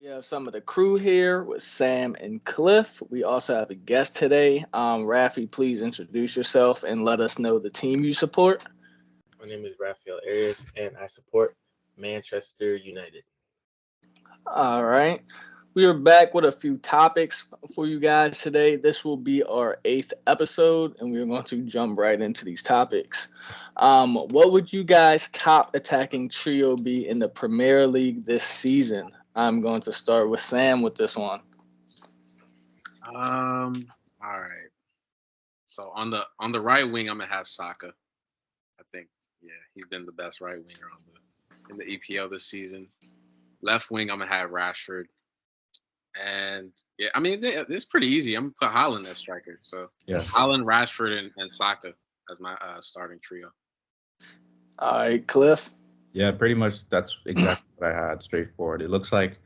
We have some of the crew here with Sam and Cliff. We also have a guest today. Rafi, please introduce yourself and let us know the team you support. My name is Rafael Arias, and I support Manchester United. All right. We are back with a few topics for you guys today. This will be our eighth episode, and we're going to jump right into these topics. What would you guys' top attacking trio be in the Premier League this season? I'm going to start with Sam with this one. All right. So on the right wing, I'm gonna have Saka. I think, yeah, he's been the best right winger on the in the EPL this season. Left wing, I'm gonna have Rashford, and yeah, I mean it's pretty easy. I'm gonna put Holland as striker. So Yeah. Holland, Rashford, and Saka as my starting trio. All right, Cliff. Yeah, pretty much that's exactly what I had, straightforward. It looks like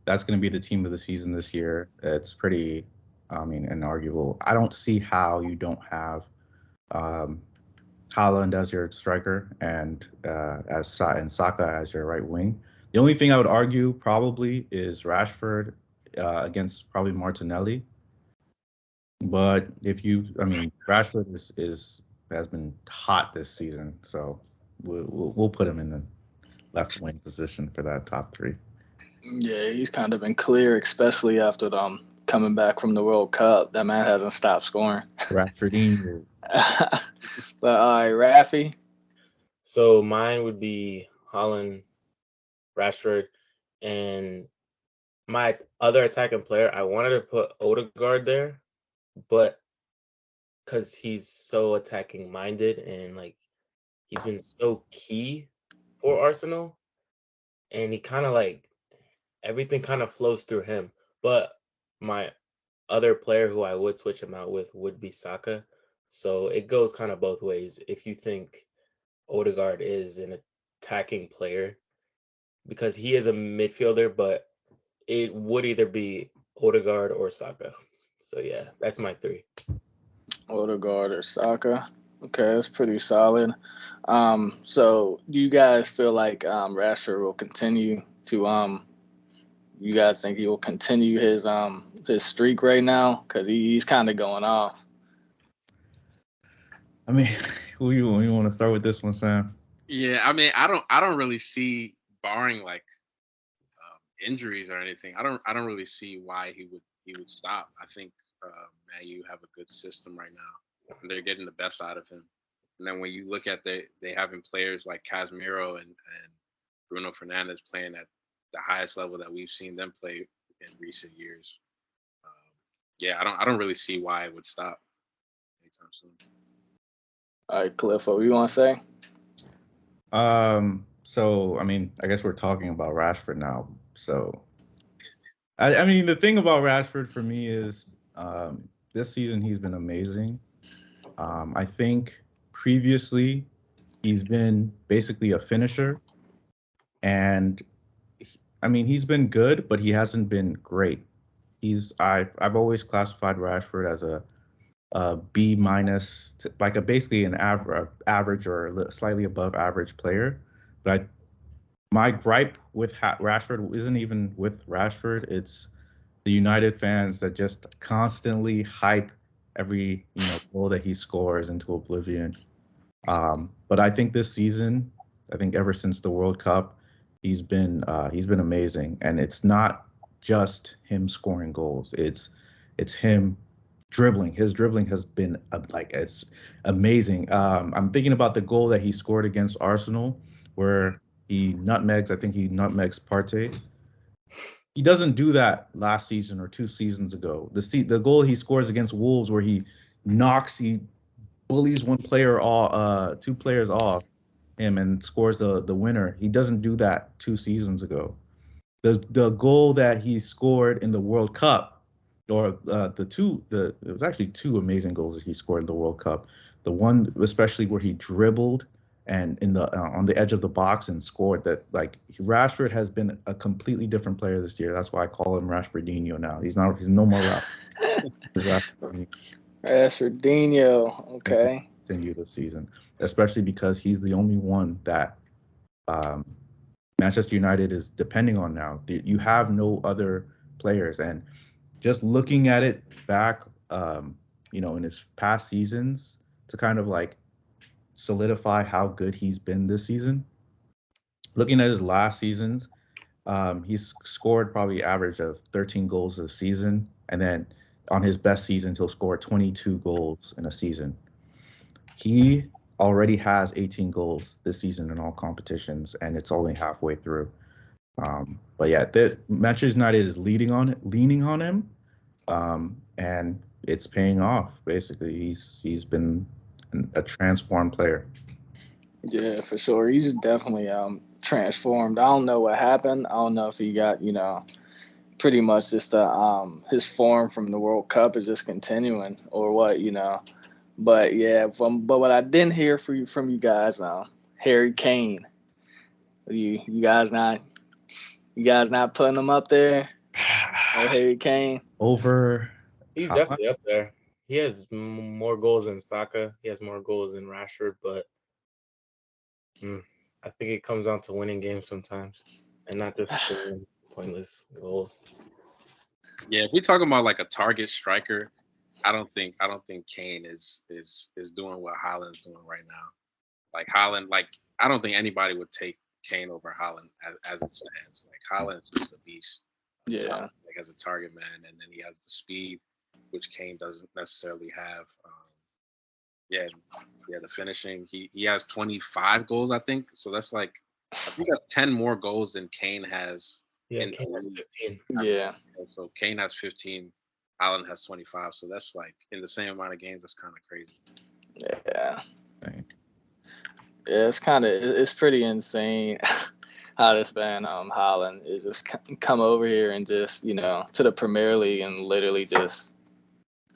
that's going to be the team of the season this year. It's pretty, inarguable. I don't see how you don't have um, Haaland as your striker and and Saka as your right wing. The only thing I would argue probably is Rashford against probably Martinelli. But Rashford is has been hot this season, so we'll put him in the left wing position for that top three. Yeah, he's kind of been clear, especially after coming back from the World Cup. That man hasn't stopped scoring. Rashfordinho. But all right, Rafi. So mine would be Holland, Rashford, and my other attacking player. I wanted to put Odegaard there, but because he's so attacking minded and he's been so key for Arsenal, and he kind of everything kind of flows through him. But my other player who I would switch him out with would be Saka. So it goes kind of both ways. If you think Odegaard is an attacking player, because he is a midfielder, but it would either be Odegaard or Saka. So yeah, that's my three. Odegaard or Saka. Okay, that's pretty solid. So do you guys feel like Rashford will continue to you guys think he will continue his streak right now? Because he's kind of going off. I mean, who you want to start with this one, Sam? Yeah, I mean I don't really see, barring like injuries or anything. I don't really see why he would stop. I think Man U have a good system right now. And they're getting the best out of him. And then when you look at they having players like Casemiro and Bruno Fernandes playing at the highest level that we've seen them play in recent years. Um, yeah, I don't really see why it would stop anytime soon. All right, Cliff, what you want to say? So I guess we're talking about Rashford now. So I mean, the thing about Rashford for me is this season he's been amazing. I think previously he's been basically a finisher, and he's been good, but he hasn't been great. I've always classified Rashford as a B minus, like a basically an average or slightly above average player. But my gripe with Rashford isn't even with Rashford. It's the United fans that just constantly hype every goal that he scores into oblivion. But I think this season, I think ever since the World Cup, he's been amazing, and it's not just him scoring goals. It's him dribbling. His dribbling has been it's amazing. I'm thinking about the goal that he scored against Arsenal, where I think he nutmegs Partey. He doesn't do that last season or 2 seasons ago. The goal he scores against Wolves, where he bullies one player off, 2 players off him, and scores the winner. He doesn't do that 2 seasons ago. The goal that he scored in the World Cup, or it was actually two amazing goals that he scored in the World Cup. The one especially where he dribbled and in the on the edge of the box and scored. That, like, Rashford has been a completely different player this year. That's why I call him Rashfordinho now. He's no more Rashford. Rashfordinho. Okay. Continue this season, especially because he's the only one that um, Manchester United is depending on now. You have no other players, and just looking at it back, in his past seasons to kind of like solidify how good he's been this season. Looking at his last seasons, he's scored probably average of 13 goals a season, and then on his best seasons, he'll score 22 goals in a season. He already has 18 goals this season in all competitions, and it's only halfway through. But yeah, Manchester United is leaning on him, and it's paying off. Basically, he's been a transformed player. Yeah, for sure. He's definitely transformed. I don't know what happened. I don't know if he got, pretty much just his form from the World Cup is just continuing or what. But yeah, but what I didn't hear from you guys, Harry Kane. You guys not putting him up there? Oh, Harry Kane. Over. He's definitely up there. He has more goals than Saka. He has more goals than Rashford, but I think it comes down to winning games sometimes, and not just scoring pointless goals. Yeah, if we're talking about like a target striker, I don't think Kane is doing what Haaland's doing right now. Like Haaland, I don't think anybody would take Kane over Haaland as it stands. Like Haaland's just a beast. Yeah. Like as a target man, and then he has the speed, which Kane doesn't necessarily have. Yeah, the finishing. He has 25 goals, I think. So that's like, I think that's 10 more goals than Kane has. Yeah, Kane has 15. Yeah. So Kane has 15, Haaland has 25. So that's like in the same amount of games. That's kind of crazy. Yeah. Yeah, it's pretty insane how this man Haaland is just come over here and just to the Premier League and literally just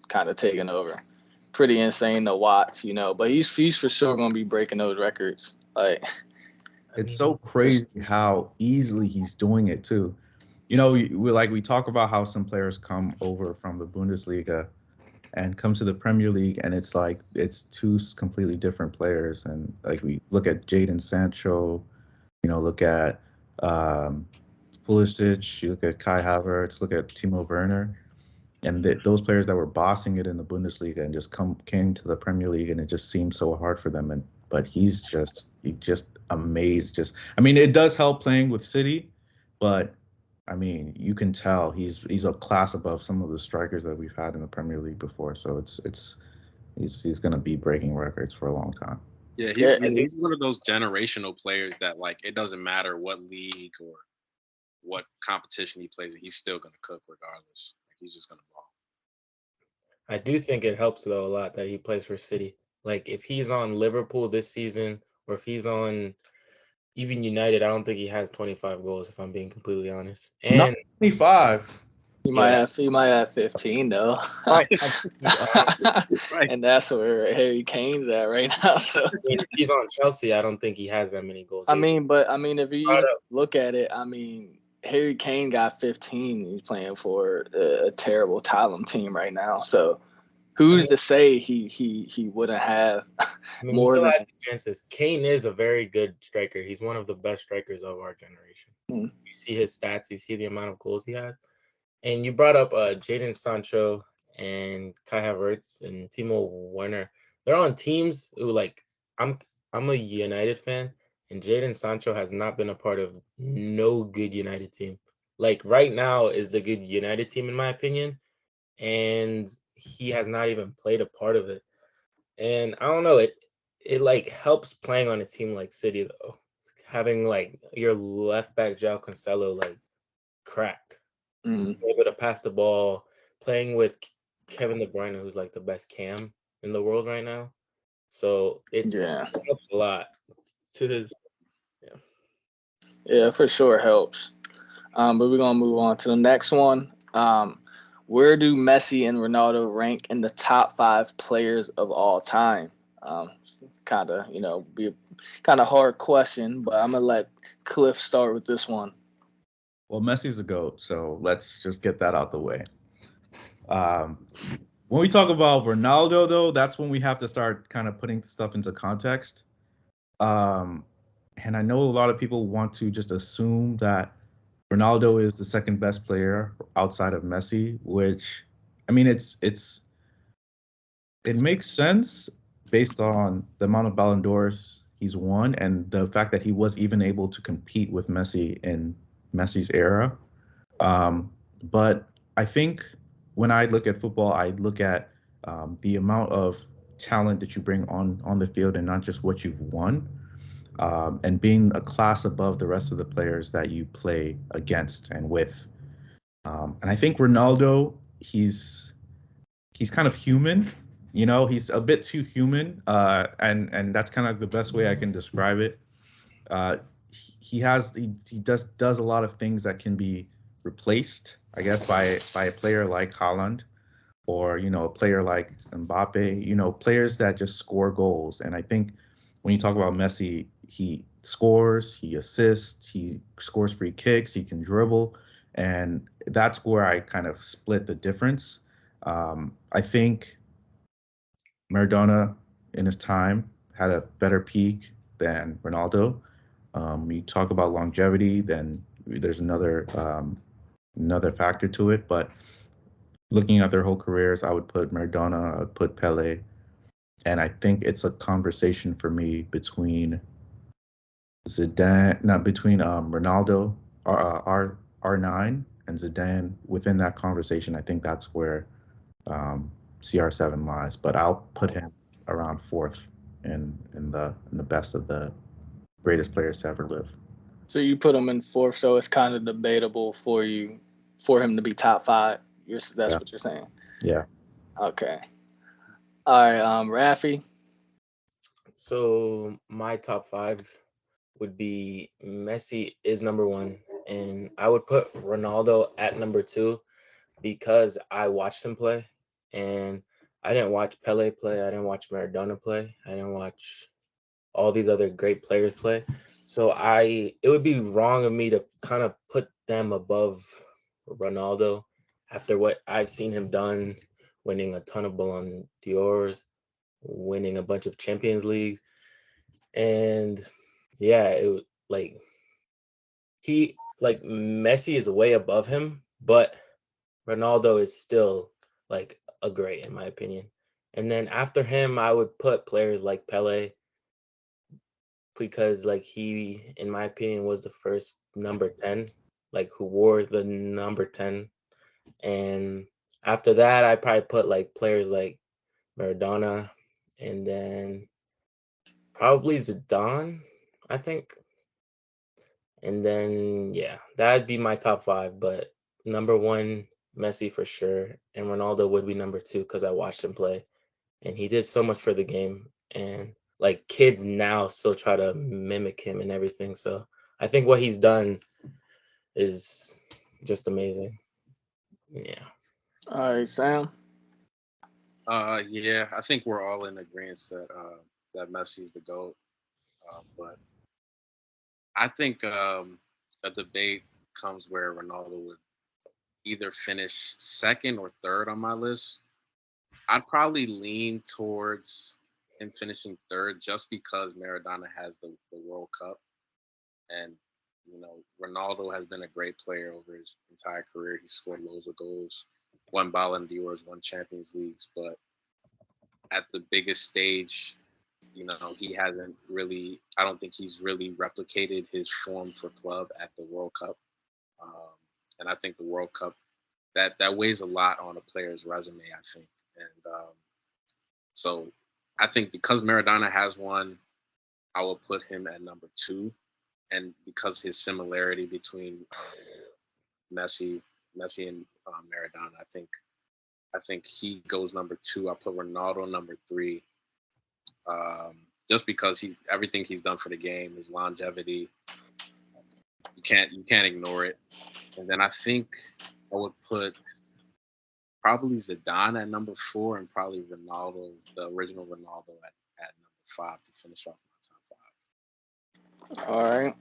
kind of taking over. Pretty insane to watch, but he's for sure gonna be breaking those records. Like, it's so crazy how easily he's doing it too. We talk about how some players come over from the Bundesliga and come to the Premier League, and it's like it's two completely different players. And like we look at Jadon Sancho, look at Pulisic, you look at Kai Havertz, look at Timo Werner, and those players that were bossing it in the Bundesliga and just came to the Premier League, and it just seemed so hard for them. But he just amazed. It does help playing with City, but you can tell he's a class above some of the strikers that we've had in the Premier League before. So he's going to be breaking records for a long time. Yeah, he's one of those generational players that like it doesn't matter what league or what competition he plays in, he's still going to cook regardless. Like he's just going to ball. I do think it helps though a lot that he plays for City. Like if he's on Liverpool this season, or if he's on even United, I don't think he has 25 goals. If I'm being completely honest, and not 25. He might have 15 though. Right. And that's where Harry Kane's at right now. So if he's on Chelsea, I don't think he has that many goals. If you look at it, Harry Kane got 15. He's playing for a terrible Tottenham team right now. So who's to say he wouldn't have more than chances? Kane is a very good striker. He's one of the best strikers of our generation. You see his stats, you see the amount of goals he has. And you brought up Jadon Sancho and Kai Havertz and Timo Werner. They're on teams who I'm a United fan, and Jadon Sancho has not been a part of no good United team. Like right now is the good United team in my opinion, and he has not even played a part of it. And I don't know, it like helps playing on a team like City though, having like your left back João Cancelo like cracked. Able to pass the ball, playing with Kevin De Bruyne, who's like the best cam in the world right now. So it helps a lot to his. Yeah, for sure helps. But we're gonna move on to the next one. Where do Messi and Ronaldo rank in the top 5 players of all time? Kind of, be a kind of hard question, but I'm gonna let Cliff start with this one. Well, Messi's a GOAT, so let's just get that out the way. When we talk about Ronaldo, though, that's when we have to start kind of putting stuff into context. And I know a lot of people want to just assume that Ronaldo is the second best player outside of Messi, which I mean it makes sense based on the amount of Ballon d'Ors he's won and the fact that he was even able to compete with Messi in Messi's era. But I think when I look at football, I look at the amount of talent that you bring on the field and not just what you've won, and being a class above the rest of the players that you play against and with. And I think Ronaldo, he's kind of human. You know, he's a bit too human, and that's kind of the best way I can describe it. He does a lot of things that can be replaced, I guess, by a player like Haaland or a player like Mbappe. Players that just score goals. And I think when you talk about Messi, he scores, he assists, he scores free kicks, he can dribble, and that's where I kind of split the difference. I think Maradona in his time had a better peak than Ronaldo. You talk about longevity, then there's another factor to it. But looking at their whole careers, I would put Maradona, I would put Pele, and I think it's a conversation for me between Zidane, not between Ronaldo, R9, and Zidane. Within that conversation, I think that's where CR7 lies. But I'll put him around fourth in the best of the greatest players to ever live. So you put him in fourth, so it's kind of debatable for him to be top five. That's Yeah. what you're saying. Yeah. Okay. All right, Rafi. So my top 5 would be Messi is number 1, and I would put Ronaldo at number 2 because I watched him play, and I didn't watch Pele play, I didn't watch Maradona play, I didn't watch all these other great players play. So it would be wrong of me to kind of put them above Ronaldo after what I've seen him done, winning a ton of Ballon d'Ors, winning a bunch of Champions Leagues. And yeah, Messi is way above him, but Ronaldo is still like a great in my opinion. And then after him, I would put players like Pele because like he, in my opinion, was the first number 10, like who wore the number 10. And after that, I probably put like players like Maradona and then probably Zidane, I think. And then, yeah, that'd be my top 5. But number 1, Messi for sure. And Ronaldo would be number 2 because I watched him play. And he did so much for the game. And like kids now still try to mimic him and everything. So I think what he's done is just amazing. Yeah. All right, Sam. Yeah, I think we're all in agreement that Messi's the GOAT. But I think a debate comes where Ronaldo would either finish second or third on my list. I'd probably lean towards him finishing third just because Maradona has the World Cup. And, Ronaldo has been a great player over his entire career. He scored loads of goals, won Ballon d'Ors, won Champions Leagues. But at the biggest stage, he hasn't really, I don't think he's really replicated his form for club at the World Cup. And I think the World Cup, that weighs a lot on a player's resume, I think. And so I think because Maradona has one, I will put him at number 2. And because his similarity between Messi and Maradona, I think he goes number 2. I put Ronaldo number 3. Just because everything he's done for the game, his longevity, you can't ignore it. And then I think I would put probably Zidane at number 4 and probably Ronaldo, the original Ronaldo, at number 5 to finish off my top 5. All right.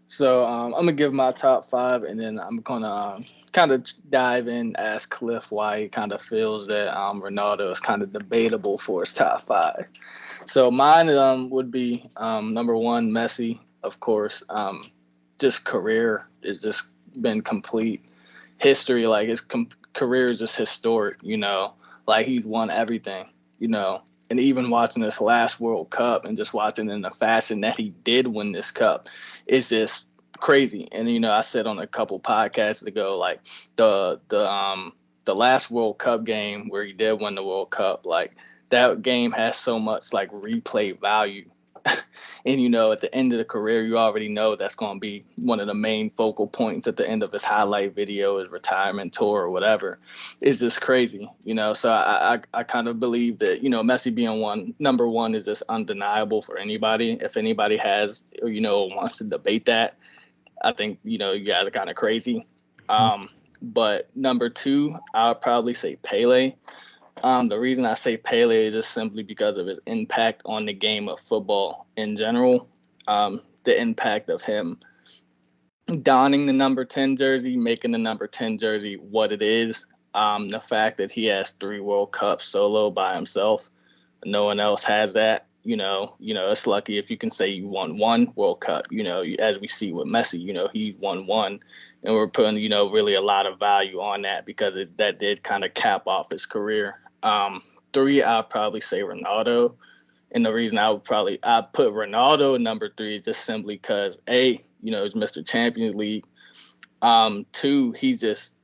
So I'm gonna give my top five, and then I'm gonna kind of dive in, ask Cliff why he kind of feels that Ronaldo is kind of debatable for his top five. So mine would be number one, Messi, of course. Just career is just been complete history. Like his career is just historic. Like he's won everything. And even watching this last World Cup and just watching in the fashion that he did win this cup, it's just crazy. And I said on a couple podcasts ago, like the last World Cup game where he did win the World Cup, like that game has so much like replay value. And at the end of the career, you already know that's going to be one of the main focal points at the end of his highlight video, his retirement tour or whatever. It's just crazy. So I kind of believe that Messi being number one is just undeniable for anybody. If anybody has wants to debate that, I think you guys are kind of crazy. But number two, I would probably say Pele. The reason I say Pele is just simply because of his impact on the game of football in general. The impact of him donning the number 10 jersey, making the number 10 jersey what it is. The fact that he has 3 World Cups solo by himself. No one else has that. It's lucky if you can say you won 1 World Cup. As we see with Messi, he won 1, and we're putting really a lot of value on that because that did kind of cap off his career. 3, I'd probably say Ronaldo. And the reason I put Ronaldo at number 3 is just simply because he's Mr. Champions League. 2, he's just,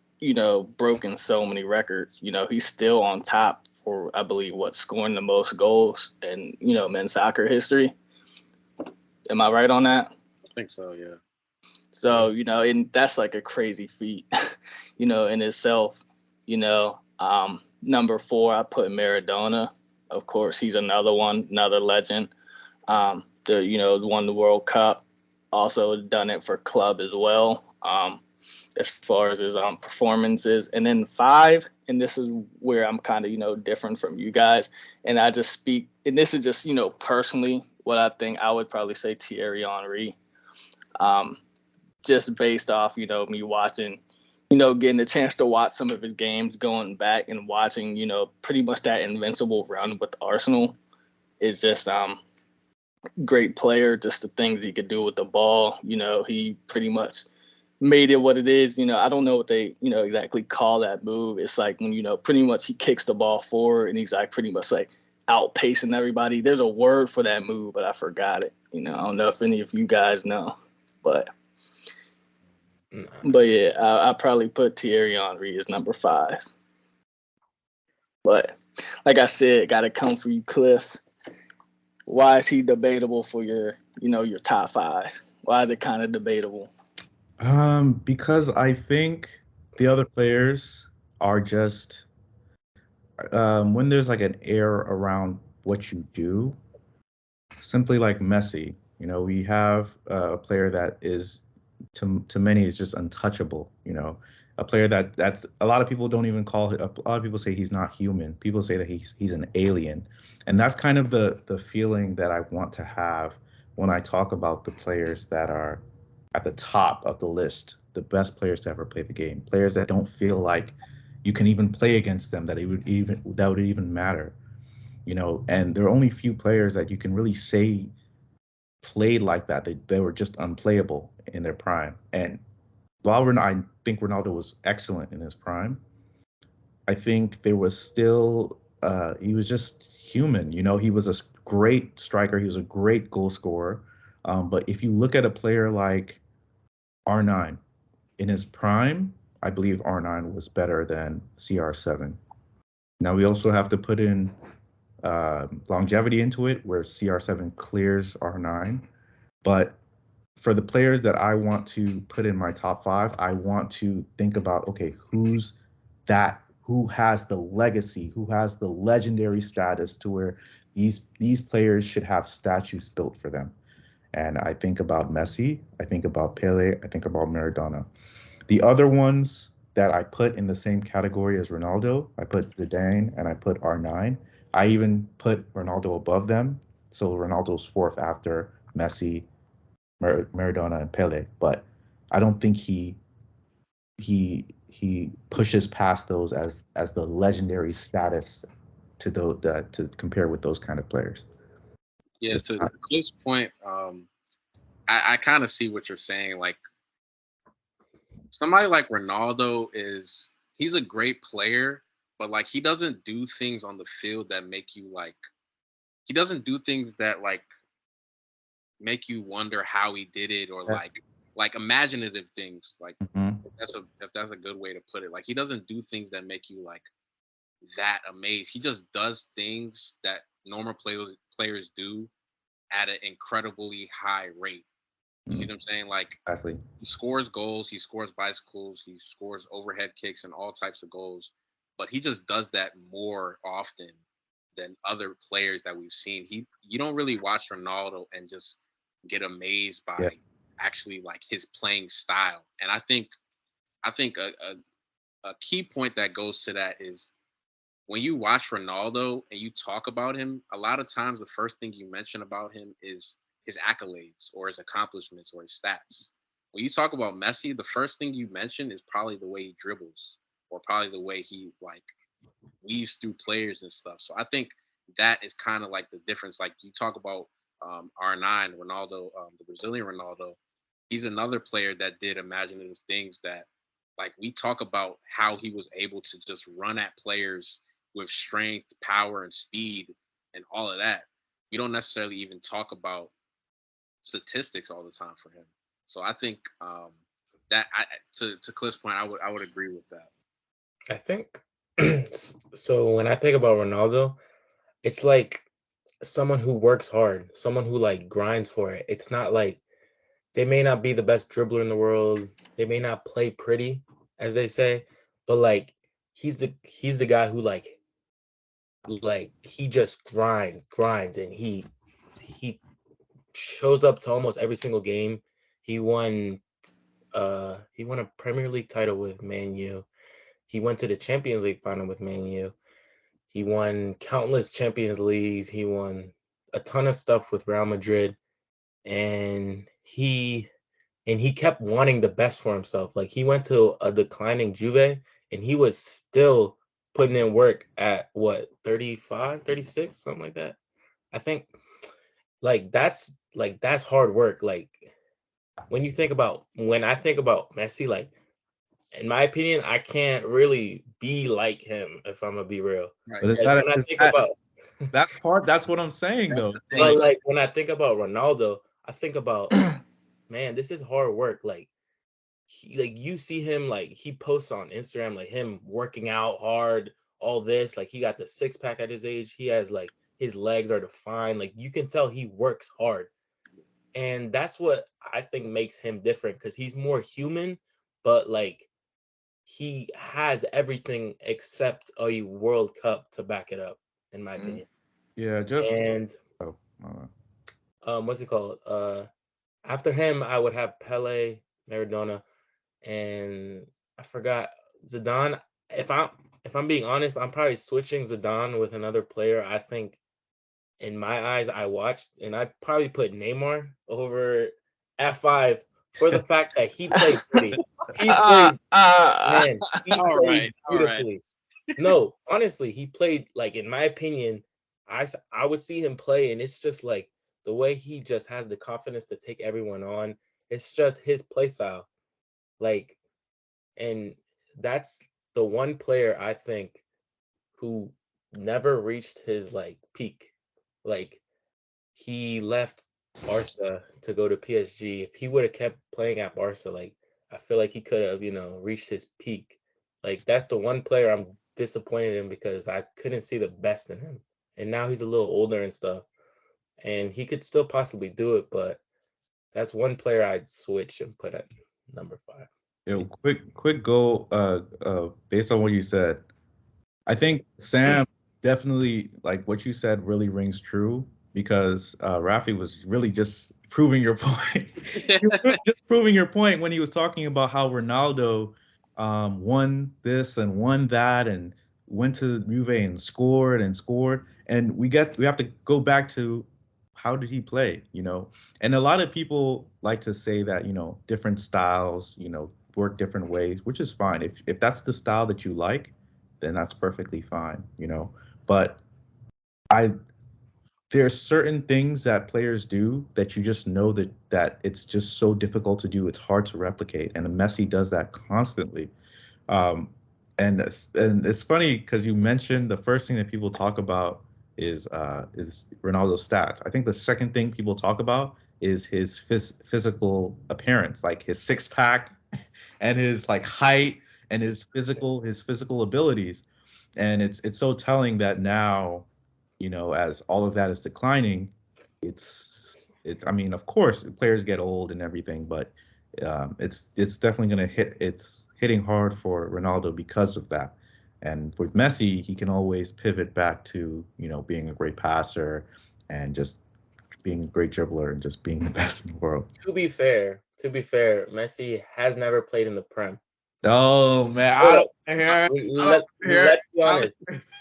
broken so many records. He's still on top for, I believe, scoring the most goals in, men's soccer history. Am I right on that? I think so, yeah. So, and that's like a crazy feat, in itself. Number 4, I put Maradona. Of course, he's another legend. Won the World Cup, also done it for club as well. As far as his performances, and then 5, and this is where I'm kind of different from you guys, and I just speak, and this is just personally what I think. I would probably say Thierry Henry, just based off me watching. Getting a chance to watch some of his games, going back and watching, pretty much that invincible run with Arsenal is just great player. Just the things he could do with the ball. He pretty much made it what it is. I don't know what they, exactly call that move. It's like when, pretty much he kicks the ball forward and he's like pretty much like outpacing everybody. There's a word for that move, but I forgot it. I don't know if any of you guys know, but. But yeah, I probably put Thierry Henry as number 5. But like I said, got to come for you, Cliff. Why is he debatable for your top 5? Why is it kind of debatable? Because I think the other players are just when there's like an air around what you do, simply like Messi. We have a player that is to many is just untouchable. A player that's a lot of people don't even call it. A lot of people say he's not human. People say that he's an alien, and that's kind of the feeling that I want to have when I talk about the players that are at the top of the list, the best players to ever play the game, players that don't feel like you can even play against them, that would even matter. And there are only few players that you can really say played like that. They were just unplayable in their prime. And while I think Ronaldo was excellent in his prime, I think there was still he was just human. He was a great striker. He was a great goal scorer. But if you look at a player like R9 in his prime, I believe R9 was better than CR7. Now we also have to put in longevity into it, where CR7 clears R9. But for the players that I want to put in my top 5, I want to think about, okay, who has the legacy, who has the legendary status to where these players should have statues built for them. And I think about Messi, I think about Pele, I think about Maradona. The other ones that I put in the same category as Ronaldo, I put Zidane and I put R9. I even put Ronaldo above them. So Ronaldo's 4th after Messi, Maradona and Pele, but I don't think he pushes past those as the legendary status to compare with those kind of players. Yeah, Just to not, this point, I kind of see what you're saying. Like somebody like Ronaldo he's a great player, but like he doesn't do things on the field that make you like he doesn't do things that like make you wonder how he did it or yeah. like imaginative things. Like Mhm. if that's a good way to put it. Like he doesn't do things that make you like that amazed. He just does things that normal players do at an incredibly high rate. You see Mhm. what I'm saying? Like Exactly. he scores goals, he scores bicycles, he scores overhead kicks and all types of goals, but he just does that more often than other players that we've seen. You don't really watch Ronaldo and just get amazed Yeah. by actually like his playing style. And I think a key point that goes to that is when you watch Ronaldo and you talk about him, a lot of times the first thing you mention about him is his accolades or his accomplishments or his stats. When you talk about Messi, the first thing you mention is probably the way he dribbles or probably the way he like weaves through players and stuff. So I think that is kind of like the difference. Like you talk about R9, Ronaldo, the Brazilian Ronaldo, he's another player that did imaginative things that like we talk about how he was able to just run at players with strength, power, and speed and all of that. We don't necessarily even talk about statistics all the time for him. So I think that to Cliff's point, I would agree with that. I think so. When I think about Ronaldo, it's like someone who works hard, someone who like grinds for it. It's not like they may not be the best dribbler in the world. They may not play pretty, as they say, but like he's the guy who like he just grinds, and he shows up to almost every single game. He won he won a Premier League title with Man U. He went to the Champions League final with Man U. He won countless Champions Leagues. He won a ton of stuff with Real Madrid, and he kept wanting the best for himself. Like he went to a declining Juve, and he was still putting in work at what 35, 36, something like that. I think that's hard work. Like when I think about Messi, like in my opinion, I can't really be like him if I'm gonna be real. Right. But is Like that when I is think that about that's what I'm saying That's though. the but thing. like when I think about Ronaldo, I think about man, this is hard work. Like like you see him like he posts on Instagram like him working out hard, all this. Like he got the six pack at his age. He has like his legs are defined. Like you can tell he works hard. And that's what I think makes him different because he's more human, but like he has everything except a World Cup to back it up, in my Mm. opinion. Yeah, just And oh, uh, what's it called? After him, I would have Pele, Maradona, and I forgot Zidane. If I'm if I'm being honest, I'm probably switching Zidane with another player. I think in my eyes, I watched, and I probably put Neymar over F5 for the fact that he played pretty. He played, man, he All played right, all right. beautifully. No, honestly, he played like in my opinion, I would see him play, and it's just like the way he just has the confidence to take everyone on. It's just his play style. Like, and that's the one player I think who never reached his like peak. Like he left Barca to go to PSG. If he would have kept playing at Barca, like I feel like he could have, reached his peak. Like that's the one player I'm disappointed in because I couldn't see the best in him. And now he's a little older and stuff, and he could still possibly do it, but that's one player I'd switch and put at number 5. yo, quick goal. Based on what you said, I think Sam definitely like what you said really rings true because Rafi was really just proving your point. You were really just proving your point when he was talking about how Ronaldo won this and won that and went to Juve and scored and scored. And we have to go back to how did he play? And a lot of people like to say that different styles work different ways, which is fine. If that's the style that you like, then that's perfectly fine. But I there's certain things that players do that you just know that it's just so difficult to do. It's hard to replicate, and Messi does that constantly. Um, and it's funny because you mentioned the first thing that people talk about is Ronaldo's stats. I think the second thing people talk about is his physical appearance, like his six pack and his like height and his physical abilities. And it's so telling that now, as all of that is declining, I mean, of course, players get old and everything, but it's definitely going to it's hitting hard for Ronaldo because of that. And with Messi, he can always pivot back to being a great passer and just being a great dribbler and just being the best in the world. To be fair, Messi has never played in the Prem. Oh man, Hold I up. don't hear. Let's be honest.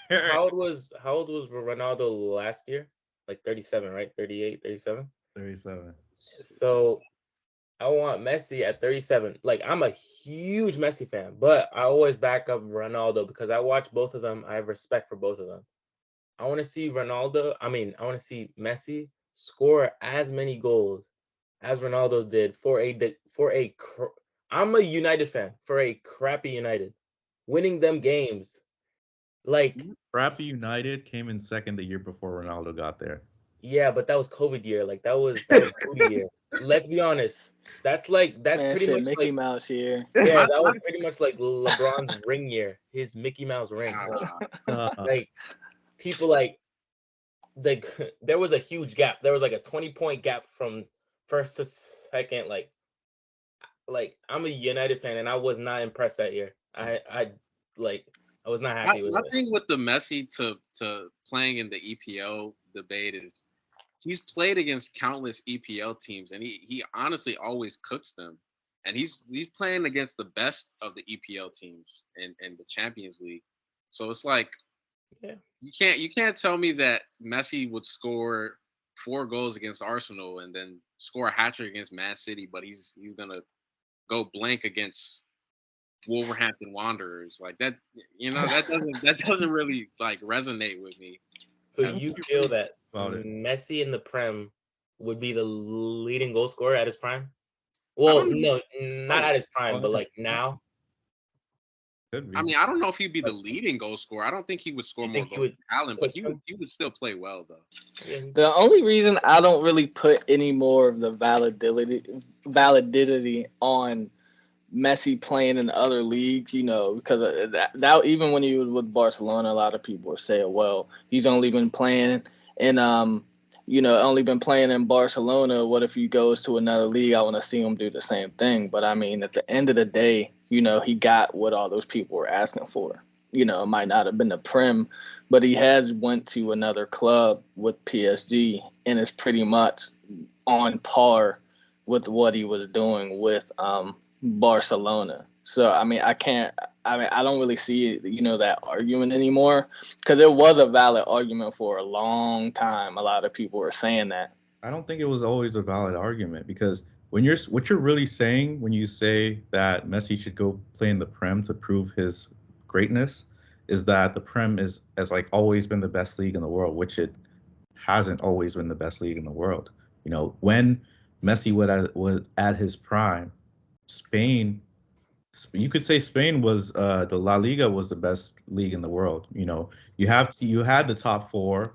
Hear How old was Ronaldo last year? Like 37, right? 38, 37. 37. So I want Messi at 37. Like, I'm a huge Messi fan, but I always back up Ronaldo because I watch both of them. I have respect for both of them. I want to see I want to see Messi score as many goals as Ronaldo did I'm a United fan, for a crappy United, winning them games. Like, Crappy United came in second the year before Ronaldo got there. yeah, but that was COVID year. Like, that was booty year. Let's be honest. That's Man pretty said much Mickey like, Mouse here. yeah, that was pretty much like LeBron's ring year, his Mickey Mouse ring. Like people like there was a huge gap. There was like a 20-point gap from first to second. Like I'm a United fan, and I was not impressed that year. I was not happy with My it. thing with the Messi to playing in the EPL debate is he's played against countless EPL teams, and he honestly always cooks them. And he's playing against the best of the EPL teams in the Champions League. So it's like, Yeah. you can't tell me that Messi would score 4 goals against Arsenal and then score a hat trick against Man City, but he's gonna go blank against Wolverhampton Wanderers. Like that, that doesn't really like resonate with me. So you feel that About it. Messi in the Prem would be the leading goal scorer at his prime? I Well, don't no, not at his prime, but like now. Could be. I mean, I don't know if he'd be the leading goal scorer. I don't think he would score You more think he goals would than Allen, but cook them? he would still play well though. Yeah. The only reason I don't really put any more of the validity on Messi playing in other leagues, because of that even when he was with Barcelona, a lot of people were saying, well, he's only been playing in only been playing in Barcelona. What if he goes to another league? I want to see him do the same thing. But I mean, at the end of the day, he got what all those people were asking for. It might not have been the Prem, but he has went to another club with PSG, and it's pretty much on par with what he was doing with Barcelona. So I mean, I don't really see that argument anymore, because it was a valid argument for a long time. A lot of people were saying that. I don't think it was always a valid argument because what you're really saying when you say that Messi should go play in the Prem to prove his greatness is that the Prem has like always been the best league in the world, which it hasn't always been the best league in the world. When Messi was at his prime, Spain, you could say Spain was the La Liga was the best league in the world. You had the top four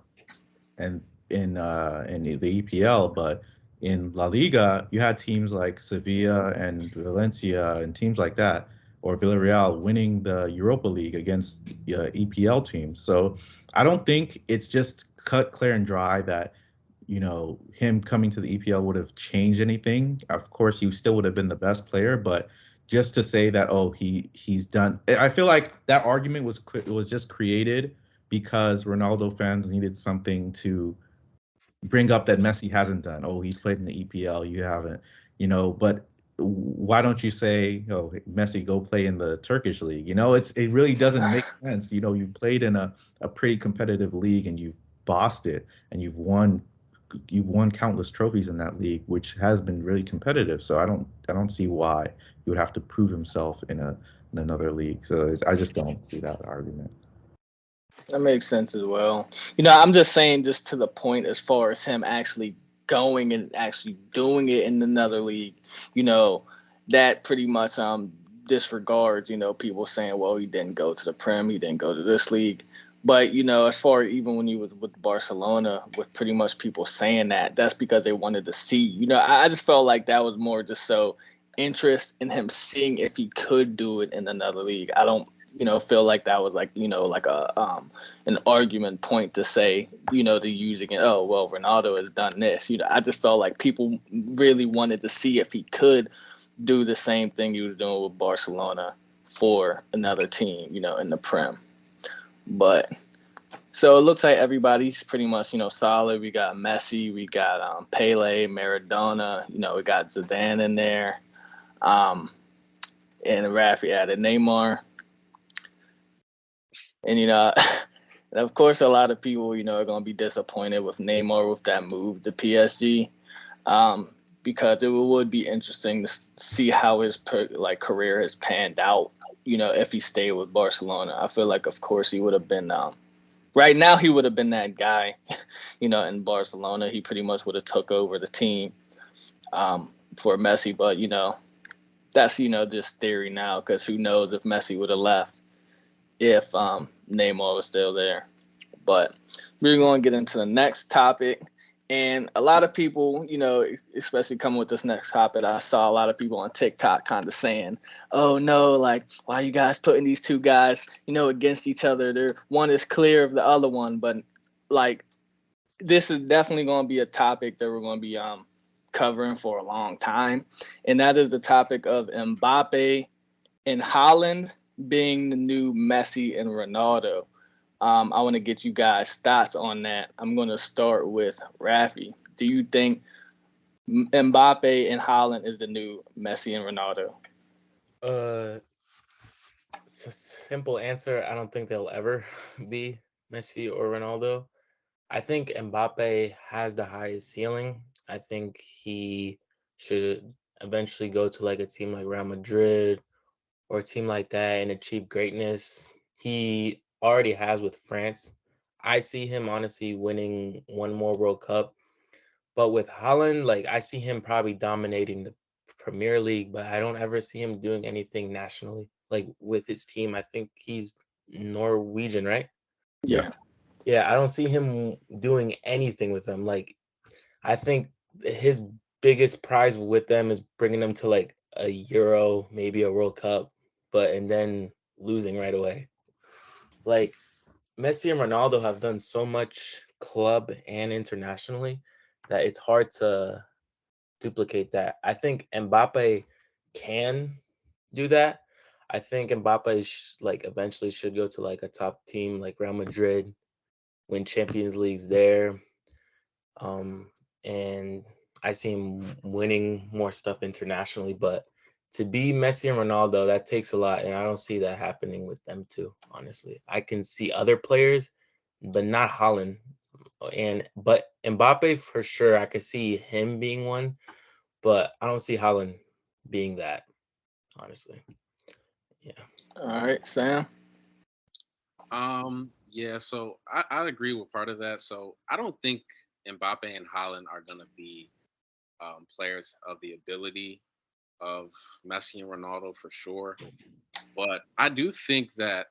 and in the EPL, but in La Liga, you had teams like Sevilla and Valencia and teams like that, or Villarreal winning the Europa League against EPL teams. So I don't think it's just cut clear and dry that him coming to the EPL would have changed anything. Of course, he still would have been the best player, but just to say that he's done, I feel like that argument was just created because Ronaldo fans needed something to bring up that Messi hasn't done. Oh, he's played in the EPL, you haven't, but why don't you say, oh, Messi, go play in the Turkish league? It really doesn't make sense. You played in a pretty competitive league and you've bossed it and you've won you've won countless trophies in that league, which has been really competitive. So I don't see why he would have to prove himself in another league. So I just don't see that argument. That makes sense as well. I'm just saying, just to the point, as far as him actually going and actually doing it in another league, you know, that pretty much disregards, people saying, well, he didn't go to the Prem, he didn't go to this league. But, as far as even when he was with Barcelona, with pretty much people saying that, that's because they wanted to see. I just felt like that was more just so interest in him seeing if he could do it in another league. I don't feel like that was like like a an argument point to say to use again. Oh well, Ronaldo has done this. I just felt like people really wanted to see if he could do the same thing he was doing with Barcelona for another team, in the Prem. But so it looks like everybody's pretty much solid. We got Messi, we got Pele, Maradona. We got Zidane in there, and Rafi added Neymar. And and of course, a lot of people are going to be disappointed with Neymar with that move to PSG, because it would be interesting to see how his career has panned out. If he stayed with Barcelona, I feel like, of course, he would have been. Right now, he would have been that guy. In Barcelona, he pretty much would have took over the team for Messi. But that's just theory now, because who knows if Messi would have left if Neymar was still there. But we're going to get into the next topic. And a lot of people, especially coming with this next topic, I saw a lot of people on TikTok kind of saying, oh, no, like, why are you guys putting these two guys, against each other? One is clear of the other one. But, like, this is definitely going to be a topic that we're going to be covering for a long time. And that is the topic of Mbappe and Haaland being the new Messi and Ronaldo. I want to get you guys' thoughts on that. I'm going to start with Rafi. Do you think Mbappe and Haaland is the new Messi and Ronaldo? Simple answer. I don't think they'll ever be Messi or Ronaldo. I think Mbappe has the highest ceiling. I think he should eventually go to like a team like Real Madrid or a team like that and achieve greatness. He already has with France. I see him honestly winning one more World Cup. But with Holland, like I see him probably dominating the Premier League, but I don't ever see him doing anything nationally. Like with his team, I think he's Norwegian, right? Yeah. Yeah, I don't see him doing anything with them. Like I think his biggest prize with them is bringing them to like a Euro, maybe a World Cup, and then losing right away. Like Messi and Ronaldo have done so much club and internationally that it's hard to duplicate that. I think Mbappe can do that. I think Mbappe like eventually should go to like a top team like Real Madrid, win Champions Leagues there. And I see him winning more stuff internationally, but to be Messi and Ronaldo, that takes a lot, and I don't see that happening with them too. Honestly, I can see other players, but not Holland. But Mbappe for sure, I could see him being one, but I don't see Holland being that. Honestly, yeah. All right, Sam. Yeah, so I agree with part of that. So I don't think Mbappe and Haaland are gonna be players of the ability of Messi and Ronaldo for sure. But I do think that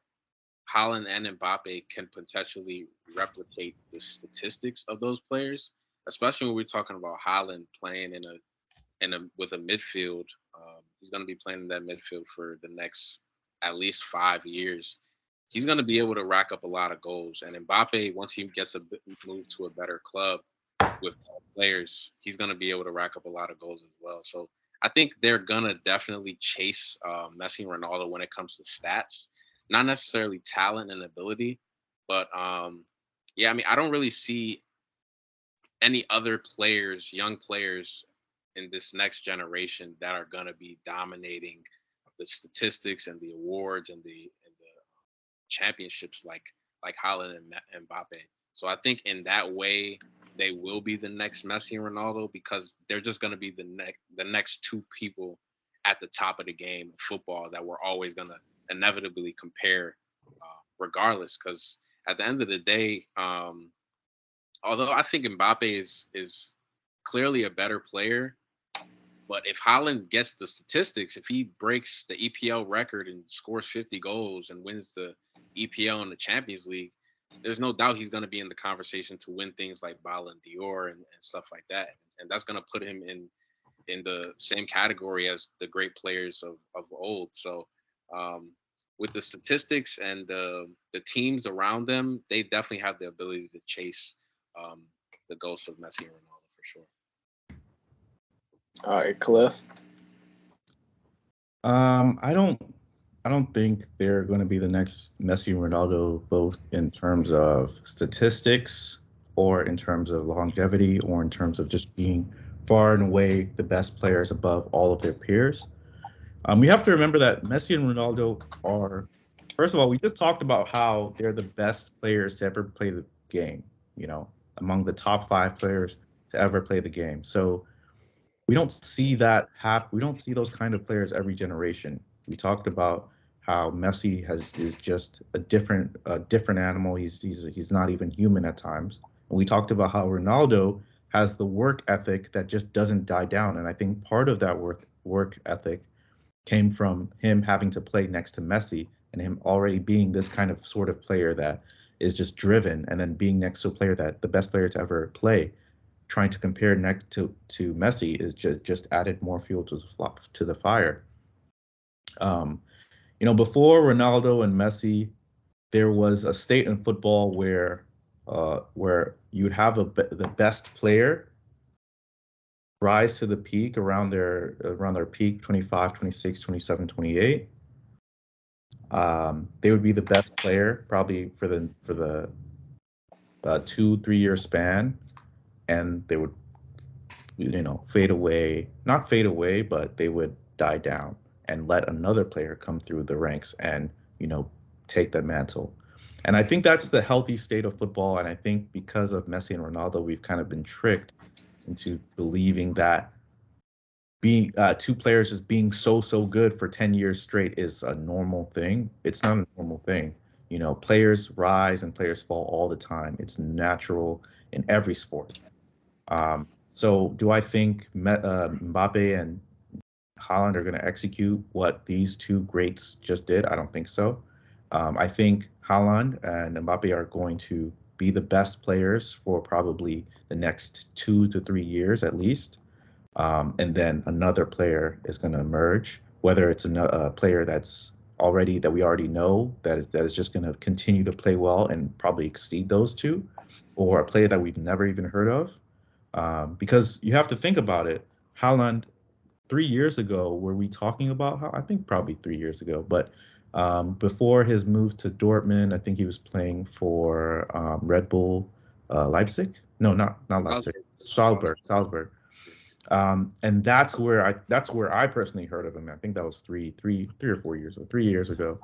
Haaland and Mbappe can potentially replicate the statistics of those players, especially when we're talking about Haaland playing in a with a midfield. He's going to be playing in that midfield for the next at least 5 years. He's going to be able to rack up a lot of goals. And Mbappe, once he gets moved to a better club with players, he's going to be able to rack up a lot of goals as well. So I think they're going to definitely chase Messi and Ronaldo when it comes to stats, not necessarily talent and ability, but yeah, I mean, I don't really see any other players, young players in this next generation that are going to be dominating the statistics and the awards and the championships like Haaland and Mbappe. So I think in that way, they will be the next Messi and Ronaldo because they're just going to be the next two people at the top of the game of football that we're always going to inevitably compare, regardless. Because at the end of the day, although I think Mbappe is clearly a better player, but if Haaland gets the statistics, if he breaks the EPL record and scores 50 goals and wins the EPL and the Champions League, there's no doubt he's going to be in the conversation to win things like Ballon d'Or and stuff like that. And that's going to put him in the same category as the great players of old. So with the statistics and the teams around them, they definitely have the ability to chase the ghost of Messi and Ronaldo for sure. All right, Cliff. I don't think they're going to be the next Messi and Ronaldo, both in terms of statistics or in terms of longevity or in terms of just being far and away the best players above all of their peers. We have to remember that Messi and Ronaldo are, first of all, we just talked about how they're the best players to ever play the game, among the top 5 players to ever play the game. So we don't see that we don't see those kind of players every generation. We talked about how Messi is just a different animal. He's not even human at times. And we talked about how Ronaldo has the work ethic that just doesn't die down. And I think part of that work ethic came from him having to play next to Messi and him already being this kind of sort of player that is just driven, and then being next to a player that the best player to ever play, trying to compare next to Messi is just added more fuel to the fire. Before Ronaldo and Messi, there was a state in football where you'd have the best player rise to the peak around their peak 25, 26, 27, 28. They would be the best player probably for the 2-3 year span, and they would fade away, not fade away, but they would die down and let another player come through the ranks and take that mantle. And I think that's the healthy state of football. And I think because of Messi and Ronaldo, we've kind of been tricked into believing that being 2 players just being so good for 10 years straight is a normal thing. It's not a normal thing. Players rise and players fall all the time. It's natural in every sport. So do I think Mbappe and Haaland are going to execute what these 2 greats just did? I don't think so. I think Haaland and Mbappe are going to be the best players for probably the next 2 to 3 years at least. And then another player is going to emerge, whether it's a player that we already know that is just going to continue to play well and probably exceed those 2, or a player that we've never even heard of. Because you have to think about it. Haaland, 3 years ago, were we talking about how? I think probably 3 years ago. But before his move to Dortmund, I think he was playing for Red Bull Leipzig. No, not Leipzig. Salzburg. And that's where I personally heard of him. I think that was 3 or 4 years ago. 3 years ago.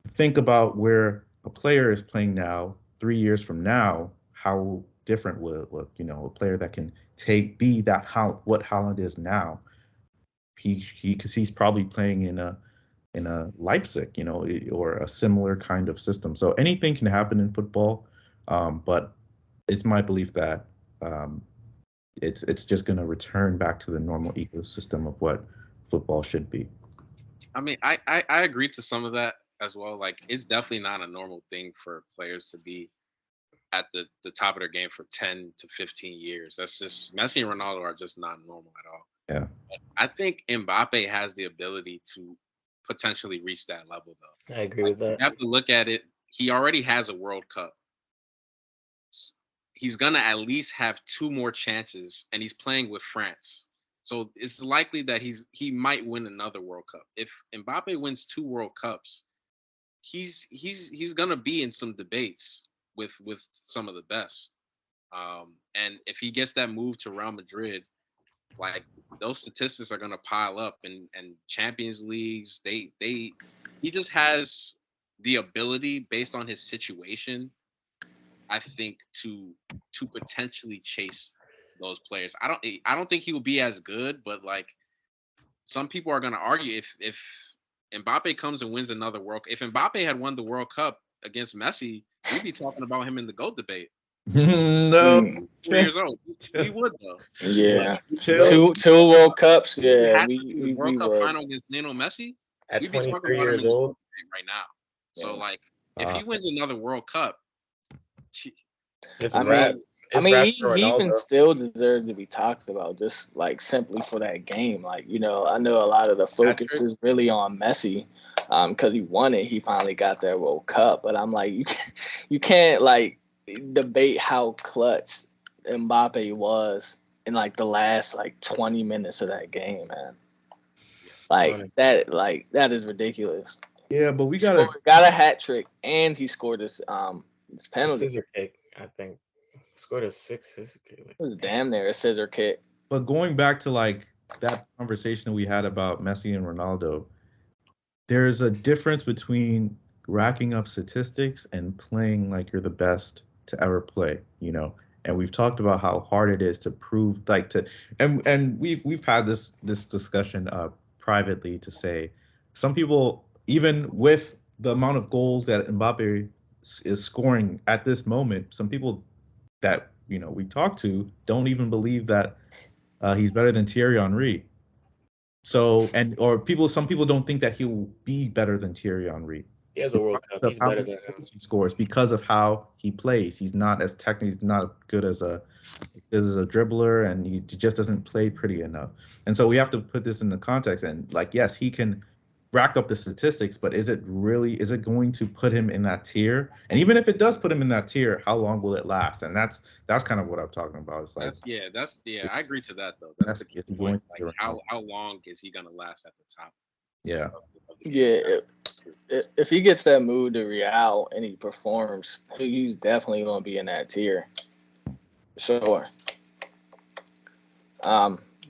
Think about where a player is playing now. 3 years from now, how different will it look? A player that can be what Haaland is now. Because he's probably playing in a Leipzig, or a similar kind of system. So anything can happen in football, but it's my belief that it's just going to return back to the normal ecosystem of what football should be. I mean, I agree to some of that as well. Like, it's definitely not a normal thing for players to be at the top of their game for 10 to 15 years. That's just Messi and Ronaldo are just not normal at all. Yeah. But I think Mbappe has the ability to potentially reach that level, though. I agree with that. You have to look at it. He already has a World Cup. He's gonna at least have 2 more chances, and he's playing with France. So it's likely that he might win another World Cup. If Mbappe wins 2 World Cups, he's gonna be in some debates with some of the best. And if he gets that move to Real Madrid, like, those statistics are gonna pile up, and Champions Leagues, he just has the ability based on his situation I think, to potentially chase those players. I don't think he will be as good, but like some people are going to argue if Mbappe comes and wins another if Mbappe had won the World Cup against Messi, we'd be talking about him in the GOAT debate. No, 4 years old, we would though. Yeah, chill. two World Cups. If Yeah, had to do the World Cup would. final against Lionel Messi, At we'd be talking 23 about him years in the old, GOAT debate right now. So Yeah. like, if he wins another World Cup, it's I mean, raps he for even Ronaldo. still deserves to be talked about, just like simply for that game. Like, I know a lot of the focus Hat-trick? is really on Messi, because he won it. He finally got that World Cup. But I'm like, you can't like debate how clutch Mbappe was in like the last like 20 minutes of that game, man. Like that is ridiculous. Yeah, but we Got a hat trick, and he scored this penalty. Scissor kick, I think. Scored a 6 scissor kick. It was damn near a scissor kick. But going back to like that conversation we had about Messi and Ronaldo, there's a difference between racking up statistics and playing like you're the best to ever play, And we've talked about how hard it is to prove and we've had this discussion privately to say some people, even with the amount of goals that Mbappe is scoring at this moment, some people that we talk to don't even believe that he's better than Thierry Henry. So some people don't think that he will be better than Thierry Henry. He has a World Cup. He's better than him. He scores because of how he plays. He's not as technical. He's not good as a dribbler, and he just doesn't play pretty enough. And so we have to put this in the context. And like, yes, he can rack up the statistics, but is it going to put him in that tier? And even if it does put him in that tier, how long will it last? And that's kind of what I'm talking about. It's like I agree to that though. That's the key point. Like how long is he gonna last at the top? Yeah. If he gets that move to Real and he performs, he's definitely gonna be in that tier. Sure.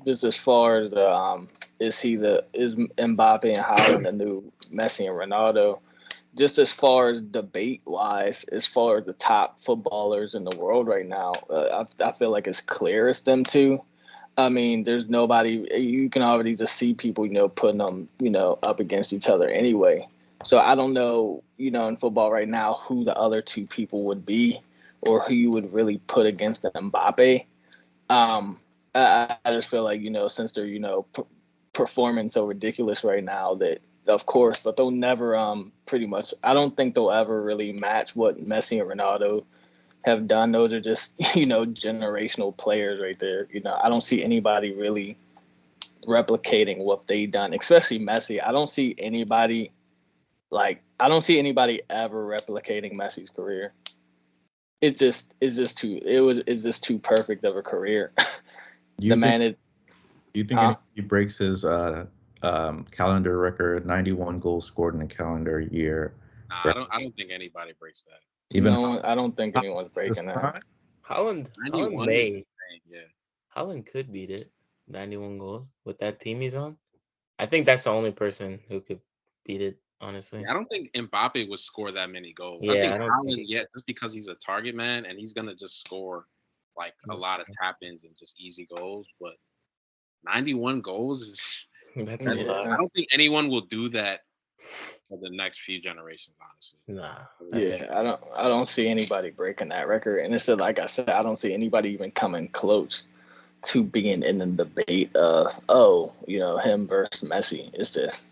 Just as far as the is Mbappe and Haaland the new Messi and Ronaldo? Just as far as debate wise, as far as the top footballers in the world right now, I feel like it's clear it's them two. I mean, there's nobody. You can already just see people, putting them, up against each other anyway. So I don't know, in football right now, who the other two people would be, or who you would really put against Mbappe. I just feel like, since they're, performing so ridiculous right now that, of course, but they'll never, pretty much, I don't think they'll ever really match what Messi and Ronaldo have done. Those are just, generational players right there. I don't see anybody really replicating what they've done, especially Messi. I don't see anybody ever replicating Messi's career. It's just too perfect of a career. Do you think he breaks his calendar record, 91 goals scored in a calendar year? Nah, I don't think anybody breaks that. I don't think anyone's breaking that. Haaland may. Yeah. Haaland could beat it. 91 goals with that team he's on. I think that's the only person who could beat it, honestly. Yeah, I don't think Mbappe would score that many goals. Yeah, I think Haaland, just because he's a target man and he's gonna just score like a lot of tap-ins and just easy goals. But 91 goals is that's a lot. I don't think anyone will do that for the next few generations, honestly. Nah. Yeah, I don't see anybody breaking that record. And it's like I said, I don't see anybody even coming close to being in the debate of, him versus Messi. It's just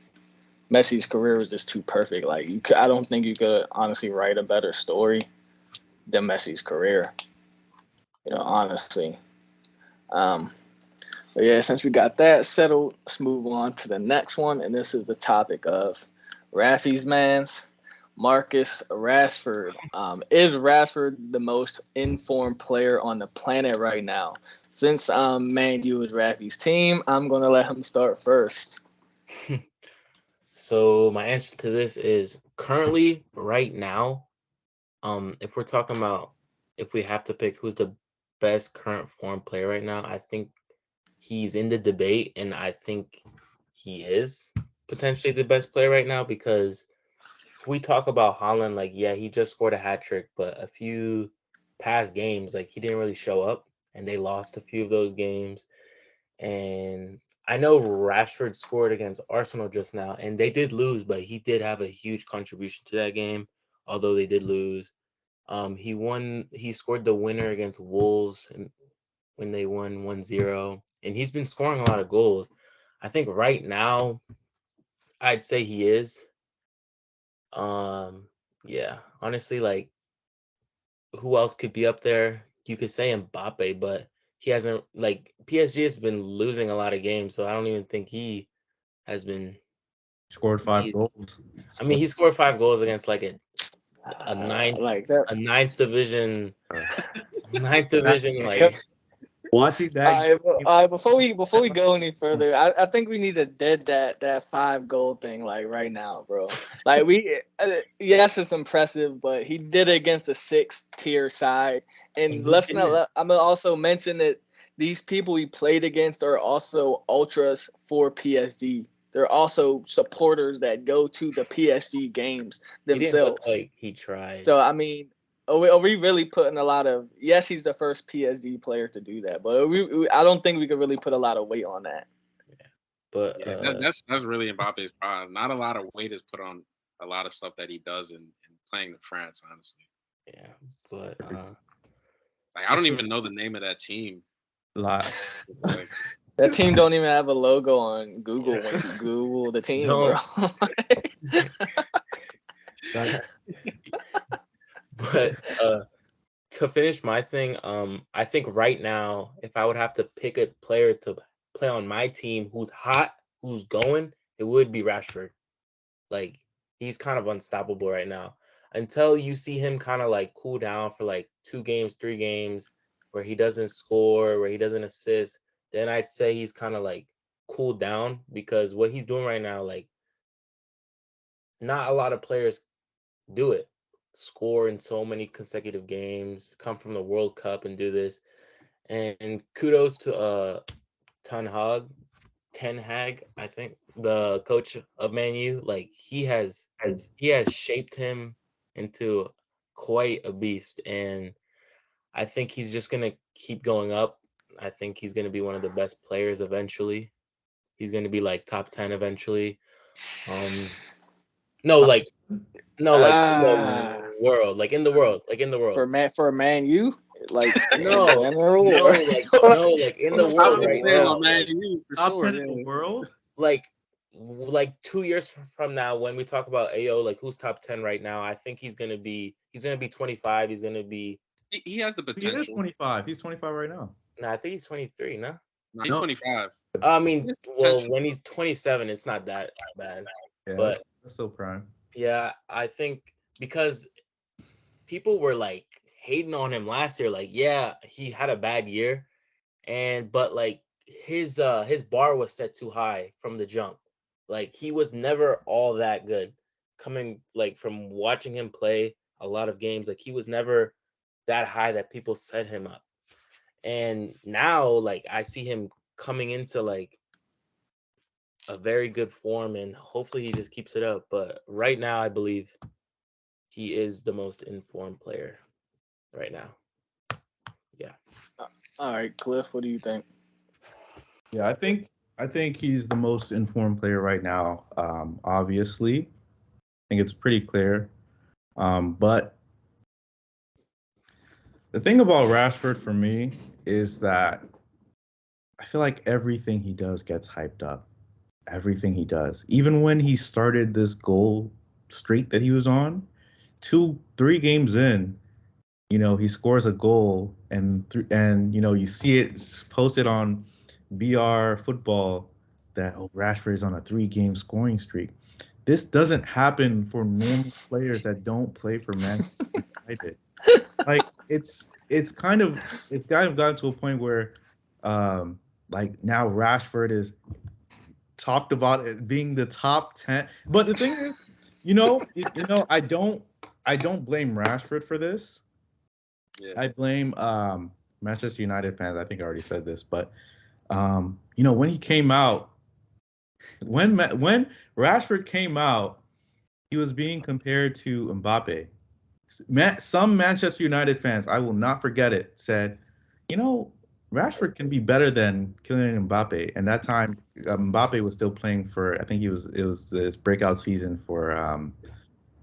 Messi's career was just too perfect. Like I don't think you could honestly write a better story than Messi's career. Honestly. But yeah, since we got that settled, let's move on to the next one. And this is the topic of Rafi's mans. Marcus Rashford. Is Rashford the most informed player on the planet right now? Since Man U is Rafi's team, I'm going to let him start first. So my answer to this is currently, right now, if we're talking about if we have to pick who's the best current form player right now, I think he's in the debate, and I think he is potentially the best player right now because if we talk about Haaland, he just scored a hat trick, but a few past games, like he didn't really show up, and they lost a few of those games. And I know Rashford scored against Arsenal just now, and they did lose, but he did have a huge contribution to that game, although they did lose. He scored the winner against Wolves and when they won 1-0, and he's been scoring a lot of goals. I think right now I'd say he is. Yeah, honestly, like who else could be up there? You could say Mbappe, but he hasn't like PSG has been losing a lot of games, so I don't even think he has been. Scored 5 He's, goals. I mean, he scored 5 goals against like a ninth like that. a ninth division like Watching that. Before we go any further, I think we need to dead that 5-goal thing like right now, bro. Like yes, it's impressive, but he did it against a 6th-tier side, and I'm gonna also mention that these people he played against are also ultras for PSG. They're also supporters that go to the PSG games themselves. He didn't look like he tried. So I mean, are we really putting a lot of? Yes, he's the first PSG player to do that, but I don't think we could really put a lot of weight on that. Yeah, but that's really Mbappe's problem. Not a lot of weight is put on a lot of stuff that he does in playing in France, honestly. Yeah, but like I don't even know the name of that team. Like, that team don't even have a logo on Google when you Google the team, bro. But to finish my thing, I think right now, if I would have to pick a player to play on my team who's hot, who's going, it would be Rashford. Like he's kind of unstoppable right now. Until you see him kind of like cool down for like 2 games, 3 games, where he doesn't score, where he doesn't assist, then I'd say he's kind of like cooled down because what he's doing right now, like not a lot of players do it. Score in so many consecutive games, come from the World Cup and do this. And kudos to Ten Hag, I think, the coach of Man U. Like he has shaped him into quite a beast, and I think he's just gonna keep going up. I think he's gonna be one of the best players eventually. He's gonna be like top 10 eventually. No, like in the world, like in the world. For Man U, like no, like in the world right now. Top 10 in the world. Like 2 years from now, when we talk about AO, like who's top 10 right now, I think he's gonna be 25. He's gonna be. He has the potential. He is 25. He's 25 right now. No, I think he's 23. No, he's 25. I mean, well, when he's 27, it's not that bad. Yeah, but that's still prime. Yeah, I think because people were like hating on him last year, like yeah, he had a bad year, but like his bar was set too high from the jump. Like he was never all that good. Coming like from watching him play a lot of games, like he was never that high that people set him up. And now like I see him coming into like a very good form, and hopefully he just keeps it up. But right now, I believe he is the most informed player right now. Yeah. All right, Cliff, what do you think? Yeah, I think he's the most informed player right now. Obviously, I think it's pretty clear. But the thing about Rashford for me is that I feel like everything he does gets hyped up. Everything he does. Even when he started this goal streak that he was on, 2-3 games in, he scores a goal and you see it posted on BR Futbol that Rashford is on a 3-game scoring streak. This doesn't happen for normal players that don't play for Man United. Like it's kind of gotten to a point where like now Rashford is talked about it being the top 10. But the thing is, I don't blame Rashford for this. Yeah. I blame Manchester United fans. I think I already said this, but when he came out, when Rashford came out, he was being compared to Mbappe. Some Manchester United fans, I will not forget it, said, you know, Rashford can be better than Kylian Mbappe. And that time, Mbappe was still playing for. I think it was this breakout season for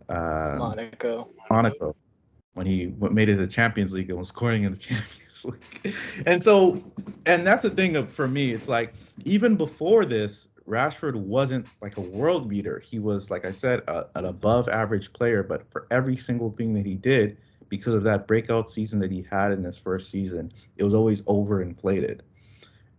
Monaco. Monaco when he made it to the Champions League and was scoring in the Champions League. And so, and that's the thing for me. It's like even before this, Rashford wasn't like a world beater. He was, like I said, an above average player. But for every single thing that he did, because of that breakout season that he had in his first season, it was always overinflated.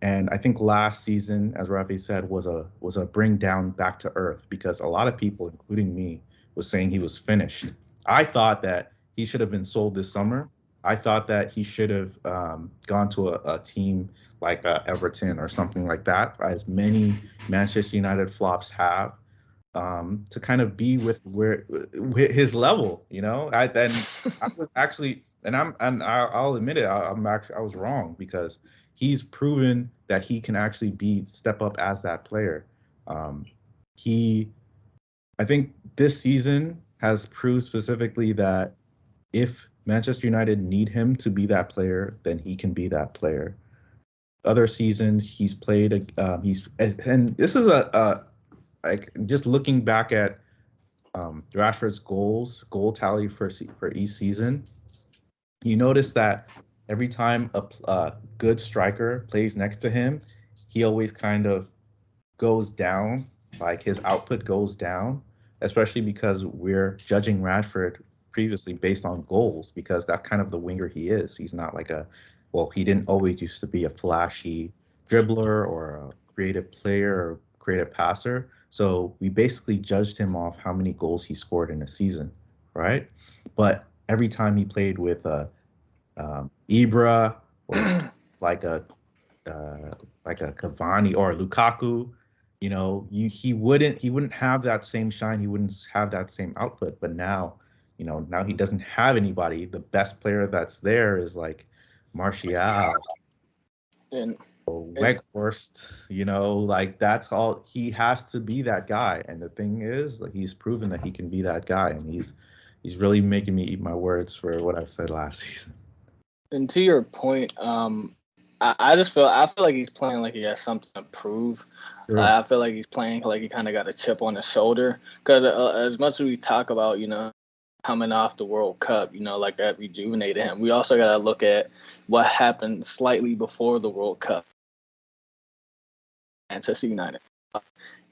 And I think last season, as Rafi said, was a bring down back to earth because a lot of people, including me, was saying he was finished. I thought that he should have been sold this summer. I thought that he should have gone to a team like Everton or something like that, as many Manchester United flops have, to kind of be with his level. You know, I was actually, I'll admit it, I was wrong because he's proven that he can actually step up as that player. Um, he, I think this season has proved specifically that if Manchester United need him to be that player, then he can be that player. Other seasons he's played, and this is a like just looking back at Rashford's goal tally for each season, you notice that every time a good striker plays next to him, he always kind of goes down, like his output goes down, especially because we're judging Rashford previously based on goals because that's kind of the winger he is. He's not like well, he didn't always used to be a flashy dribbler or a creative player or creative passer. So we basically judged him off how many goals he scored in a season, right? But every time he played with Ibra or like a uh, like a Cavani or Lukaku, you know, he wouldn't have that same shine. He wouldn't have that same output. But now, you know, now he doesn't have anybody. The best player that's there is like Martial, And, and Weghorst. You know, like that's all. He has to be that guy. And the thing is, like he's proven that he can be that guy, and he's really making me eat my words for what I've said last season. and to your point, I feel like he's playing like he has something to prove. Sure. I feel like he's playing like he kind of got a chip on his shoulder because as much as we talk about, you know, coming off the World Cup, you know, like that rejuvenated him. We also got to look at what happened slightly before the World Cup, Manchester United,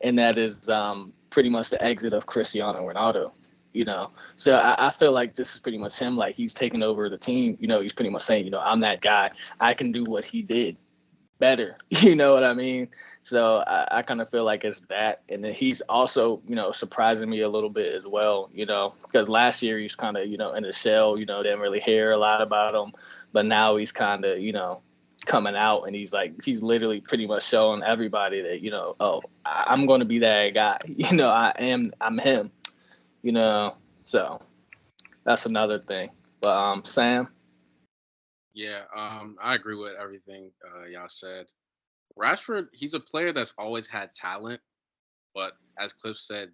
and that is pretty much the exit of Cristiano Ronaldo. You know, so I feel like this is pretty much him. Like he's taking over the team. You know, he's pretty much saying, you know, I'm that guy. I can do what he did better. You know what I mean? So I kind of feel like it's that. And then he's also, you know, surprising me a little bit as well, you know, because last year he's kind of, you know, in the shell, you know, didn't really hear a lot about him. But now he's kind of, you know, coming out and he's literally pretty much showing everybody that, you know, oh, I'm going to be that guy. You know, I'm him, you know. So that's another thing. But Sam? Yeah, I agree with everything y'all said. Rashford, he's a player that's always had talent, but as Cliff said,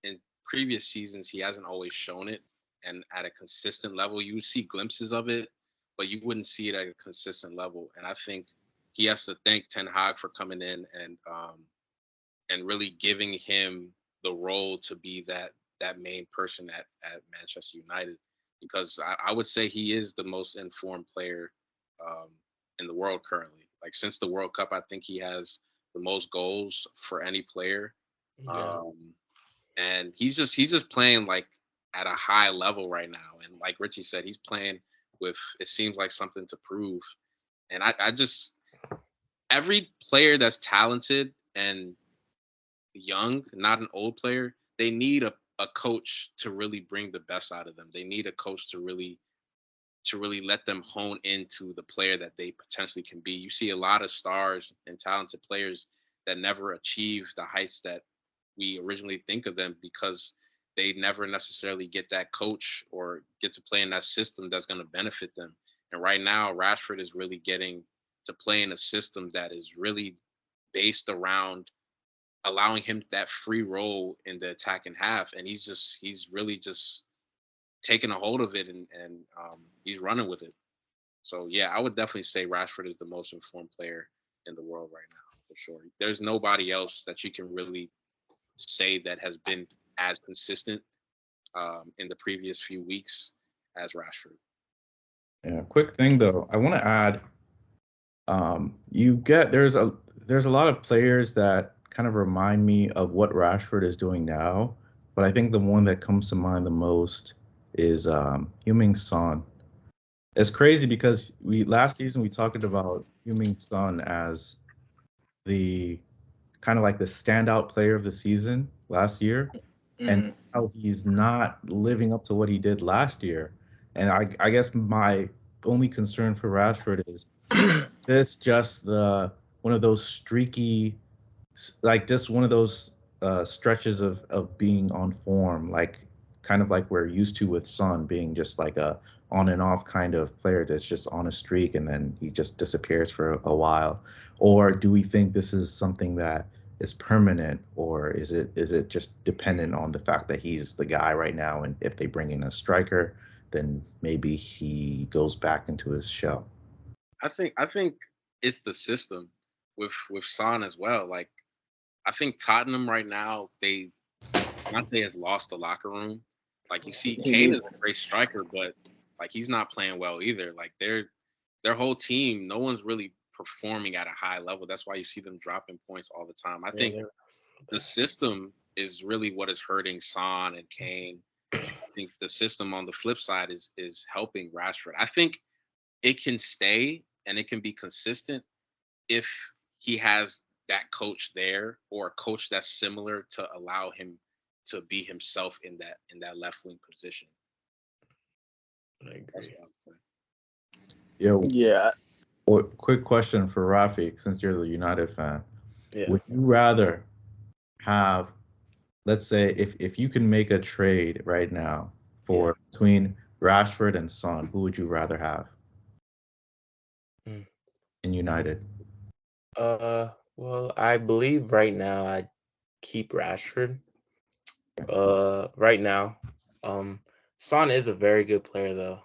in previous seasons, he hasn't always shown it. And at a consistent level, you would see glimpses of it, but you wouldn't see it at a consistent level. And I think he has to thank Ten Hag for coming in and really giving him the role to be that main person at Manchester United, because I would say he is the most informed player um, in the world currently. Like since the World Cup, I think he has the most goals for any player, Yeah. and he's just playing like at a high level right now. And like Richie said, he's playing with, it seems like, something to prove. And I just, every player that's talented and young, not an old player, they need a coach to really bring the best out of them. They need a coach to really let them hone into the player that they potentially can be. You see a lot of stars and talented players that never achieve the heights that we originally think of them because they never necessarily get that coach or get to play in that system that's going to benefit them. And right now, Rashford is really getting to play in a system that is really based around allowing him that free role in the attacking half. And he's really just taken a hold of it and he's running with it. So yeah, I would definitely say Rashford is the most informed player in the world right now for sure. There's nobody else that you can really say that has been as consistent in the previous few weeks as Rashford. Yeah, quick thing though, I want to add. There's a lot of players that kind of remind me of what Rashford is doing now, but I think the one that comes to mind the most is Heung-min Son. It's crazy because we last season we talked about Heung-min Son as the kind of like the standout player of the season last year, and how he's not living up to what he did last year. And I guess my only concern for Rashford is it's just one of those streaky, like just one of those stretches of being on form, like kind of like we're used to with Son being just like a on and off kind of player that's just on a streak and then he just disappears for a while. Or do we think this is something that is permanent, or is it just dependent on the fact that he's the guy right now, and if they bring in a striker, then maybe he goes back into his shell? I think it's the system with Son as well. Like I think Tottenham right now, Conte has lost the locker room. Like you see, Kane is a great striker, but like he's not playing well either. Like their whole team, no one's really performing at a high level. That's why you see them dropping points all the time. I think the system is really what is hurting Son and Kane. I think the system on the flip side is helping Rashford. I think it can stay and it can be consistent if he has that coach there or a coach that's similar to allow him to be himself in that left wing position. I agree. That's what I'm saying. Yeah. Well, quick question for Rafi, since you're the United fan. Yeah. Would you rather have, let's say, if you can make a trade right now for between Rashford and Son, who would you rather have in United? Well, I believe right now I'd keep Rashford. Right now, Son is a very good player though.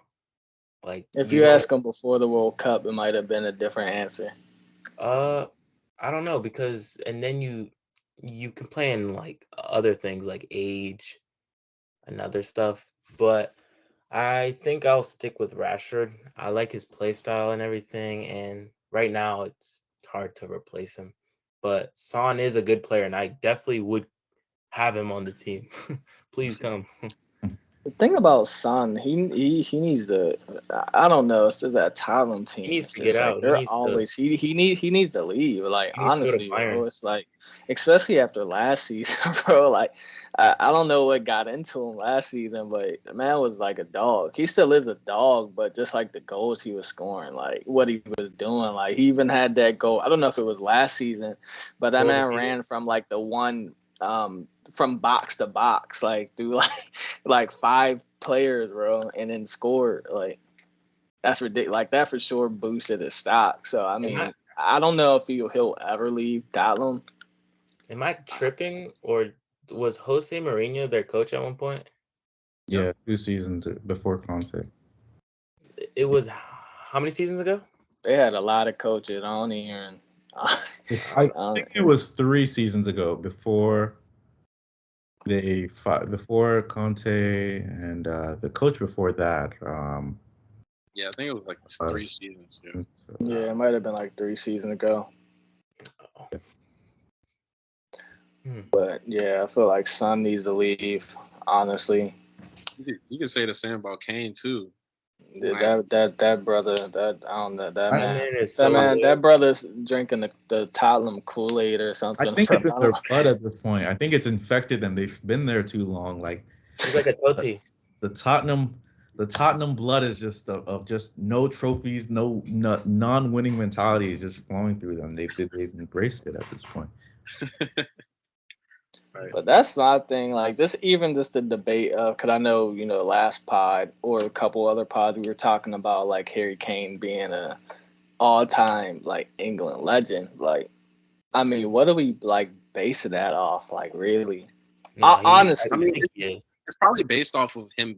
Like if you ask him before the World Cup, it might have been a different answer. I don't know, because and then you can play in like other things like age and other stuff, but I think I'll stick with Rashford. I like his play style and everything, and right now it's hard to replace him. But Son is a good player, and I definitely would have him on the team. Please come. The thing about Son, he needs to. I don't know. It's just that Tottenham team. He needs It's to just get like out. they're always he needs to leave. Like He needs to go to honestly, bro, Bayern. it's like especially after last season, bro. Like I don't know what got into him last season, but the man was like a dog. He still is a dog, but just like the goals he was scoring, like what he was doing, like he even had that goal. I don't know if it was last season, but that man ran from like the one from box to box, like through like 5 players, bro, and then scored. Like that's ridiculous. Like that for sure boosted his stock. So I mean, I don't know if he'll ever leave Tottenham. Am I tripping, or was Jose Mourinho their coach at one point? Yeah, 2 seasons before Conte. It was how many seasons ago? They had a lot of coaches. I don't even. I think it was 3 seasons ago before before Conte and the coach before that. Yeah, I think it was like 3 seasons. Yeah. Yeah, it might have been like 3 seasons ago. But yeah, I feel like Son needs to leave. Honestly, you can say the same about Kane too. That brother, that I don't know, that man is so that brother's drinking the Tottenham Kool-Aid or something. I think it's in their blood at this point. I think it's infected them. They've been there too long. Like he's like a Totti. The Tottenham blood is just of just no trophies, no non-winning mentality is just flowing through them. They've embraced it at this point. Right. But that's my thing. Like just the debate of, because I know last pod or a couple other pods we were talking about like Harry Kane being a all-time like England legend. Like, I mean, what do we like basing that off? Like, really? Honestly, I mean, it's probably based off of him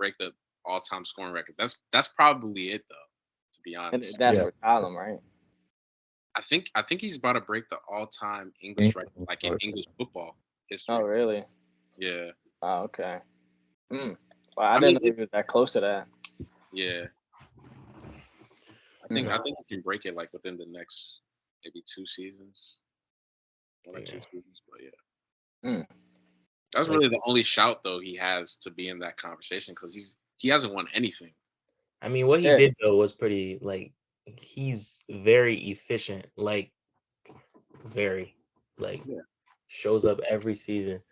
break the all-time scoring record. That's probably it, though. To be And honest, that's Yeah. for Tottenham, right? I think he's about to break the all-time English record, like in Okay. English football history. Oh, really? Yeah, Oh, okay. Well, I I didn't mean, know he was that close to that. yeah. I think he can break it like within the next maybe 2 seasons, 1 or 2 seasons. But yeah, Mm. that's Like, really the only shout though he has to be in that conversation because he hasn't won anything. I mean, what he Yeah. did though was pretty like he's very efficient, like very like Yeah. shows up every season.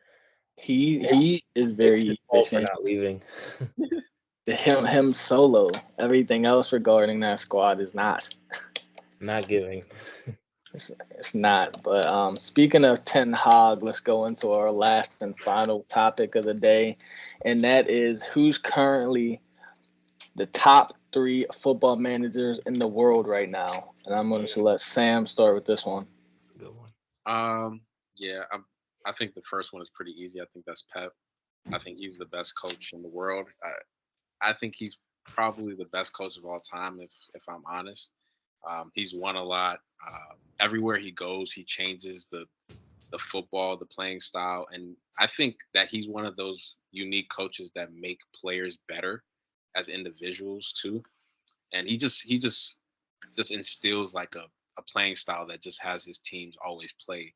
He is It's very his fault for efficient. not leaving. Him solo. Everything else regarding that squad is not. Not giving. It's not. But speaking of Ten Hag, let's go into our last and final topic of the day, and that is who's currently the top 3 football managers in the world right now. And I'm going to let Sam start with this one. That's a good one. Yeah, I think the first one is pretty easy. I think that's Pep. I think he's the best coach in the world. I think he's probably the best coach of all time, if I'm honest. He's won a lot. Everywhere he goes, he changes the football, the playing style, and I think that he's one of those unique coaches that make players better as individuals too. And he just instills like a playing style that just has his teams always play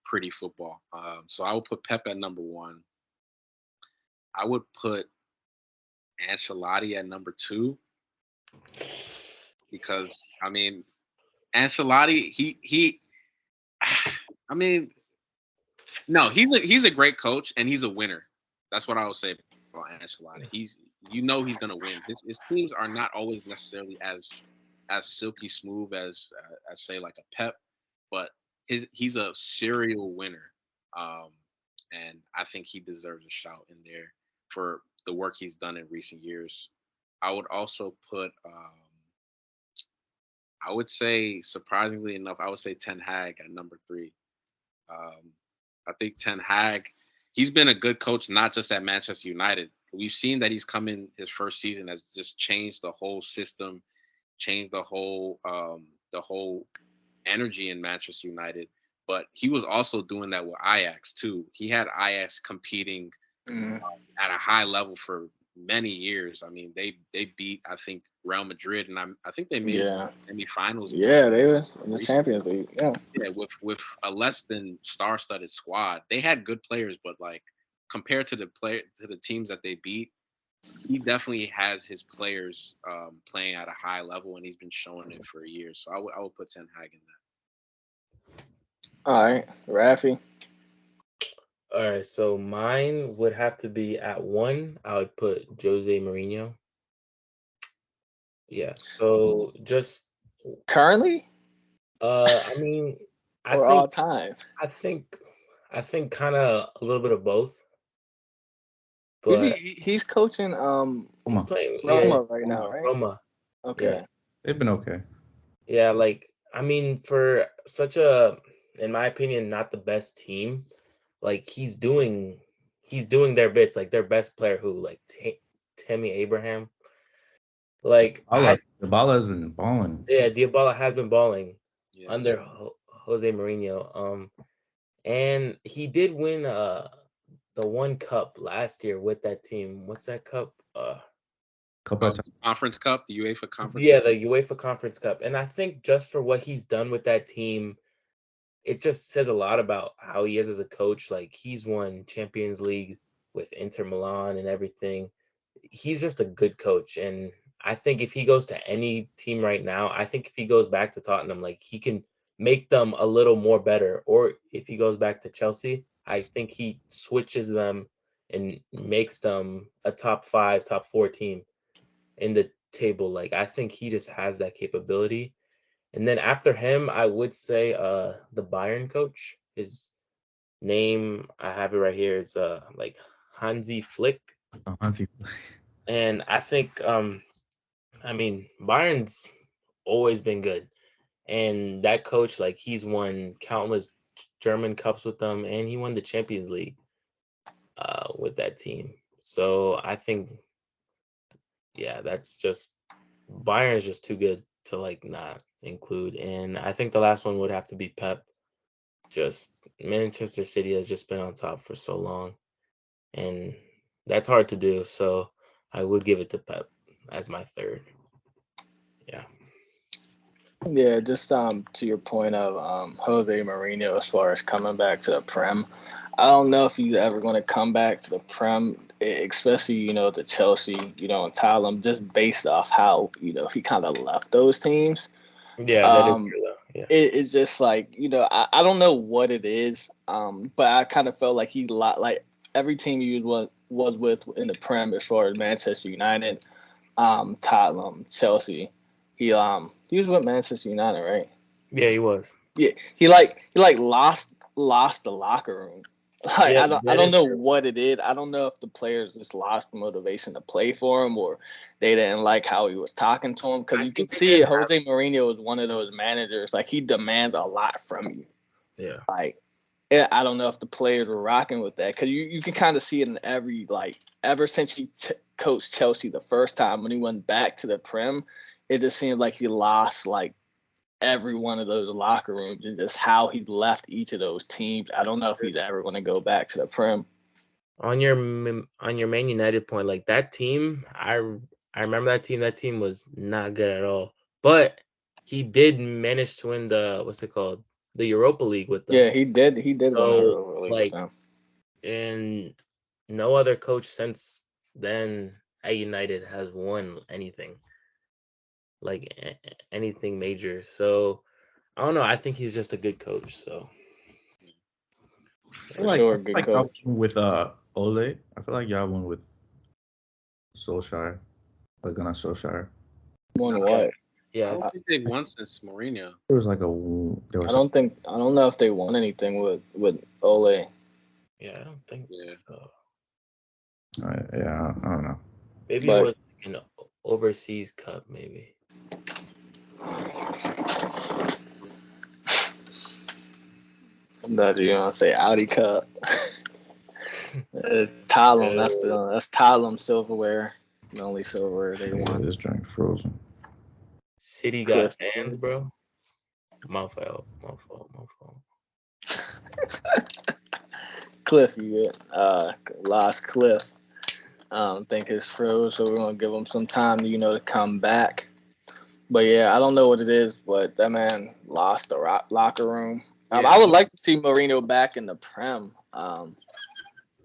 pretty football. So I would put Pep at number one. I would put Ancelotti at number two because I mean Ancelotti he I mean no he's a great coach and he's a winner. That's what I would say about Ancelotti. He's gonna win. His teams are not always necessarily as silky smooth as say like a Pep, but he's a serial winner. Um, and I think he deserves a shout in there for the work he's done in recent years. I would also put I would say surprisingly enough, I would say Ten Hag at number three. Um, I think Ten Hag, he's been a good coach, not just at Manchester United. We've seen that he's come in his first season has just changed the whole system, changed the whole energy in Manchester United. But he was also doing that with Ajax too. He had Ajax competing Mm. at a high level for many years. I mean, they beat I think Real Madrid, and I think they made it to Yeah. the semifinals. Yeah, they was in the Recently. Champions League. Yeah. Yeah, with a less than star-studded squad, they had good players, but like compared to the teams that they beat, he definitely has his players playing at a high level, and he's been showing it for years. So I would put Ten Hag in that. All right, Rafi. All right, so mine would have to be at one. I would put Jose Mourinho. Yeah, so just Currently I mean, I or think all time? I think I think kind of a little bit of both, Who's but he's coaching he's Come playing Roma right now, right? Roma. Okay. Yeah. They've been okay. Yeah, like I mean for such a in my opinion not the best team, like he's doing their bits like their best player who like Tammy Abraham. Like The ball has been balling. yeah, Dybala has been balling Yeah, under Jose Mourinho. And he did win the one cup last year with that team. What's that cup? Couple of times. Conference Cup, the UEFA Conference Yeah, Cup. the UEFA Conference Cup. And I think just for what he's done with that team, it just says a lot about how he is as a coach. Like he's won Champions League with Inter Milan and everything. He's just a good coach. And I think if he goes to any team right now, I think if he goes back to Tottenham, like he can make them a little more better. Or if he goes back to Chelsea, I think he switches them and makes them a top 5, top 4 team in the table. Like I think he just has that capability. And then after him, I would say the Bayern coach. His name, I have it right here. It's like Hansi Flick. Hansi. And I think I mean Bayern's always been good. And that coach, like he's won countless German cups with them and he won the Champions League with that team. So I think, that's just Bayern is just too good to like not include. And I think the last one would have to be Pep. Just Manchester City has just been on top for so long, and that's hard to do. So I would give it to Pep as my third. Yeah. Yeah, just to your point of Jose Mourinho as far as coming back to the Prem. I don't know if he's ever going to come back to the Prem, especially to Chelsea, and Tottenham, just based off how he kind of left those teams. Yeah, that is Um, true though. Yeah. it's just like I don't know what it is, but I kind of felt like he like every team he was with in the Prem as far as Manchester United, Tottenham, Chelsea. He was with Manchester United, right? Yeah, he was. Yeah, he lost the locker room. Like Yeah, I that don't is know true. what it is. I don't know if the players just lost the motivation to play for him, or they didn't like how he was talking to him. Because I you can think they see didn't have. Jose Mourinho is one of those managers. Like he demands a lot from you. Yeah. Like I don't know if the players were rocking with that, because you can kind of see it in every, like, ever since he coached Chelsea the first time when he went back to the Prem, it just seemed like he lost like every one of those locker rooms, and just how he left each of those teams. I don't know if he's ever going to go back to the Prem. On your Man United point, like that team, I remember that team. That team was not good at all. But he did manage to win the what's it called, the Europa League with them. Yeah, he did. He did win the So Europa League with like, them. and no other coach since then at United has won anything, like anything major. So I don't know. I think he's just a good coach. So For sure, good like y'all coach. won with Ole. I feel like y'all won with Solskjaer, like Gunnar Solskjaer. Won yeah, what? I don't yes, think they've won since Mourinho. There was like there was I don't know if they won anything with Ole. yeah. I don't think Yeah. so. yeah, I don't know. Maybe it But was like an overseas cup, maybe. that you want to say Audi Cup. Talum, that's Talum silverware. The only silverware they Yeah, won. this drink frozen. City got Cliff. fans, bro. My fault. My fault. My fault. Cliff, you lost Cliff. I don't think it's froze, so we're gonna give him some time, to come back. But yeah, I don't know what it is, but that man lost the locker room. Yeah. I would like to see Mourinho back in the Prem.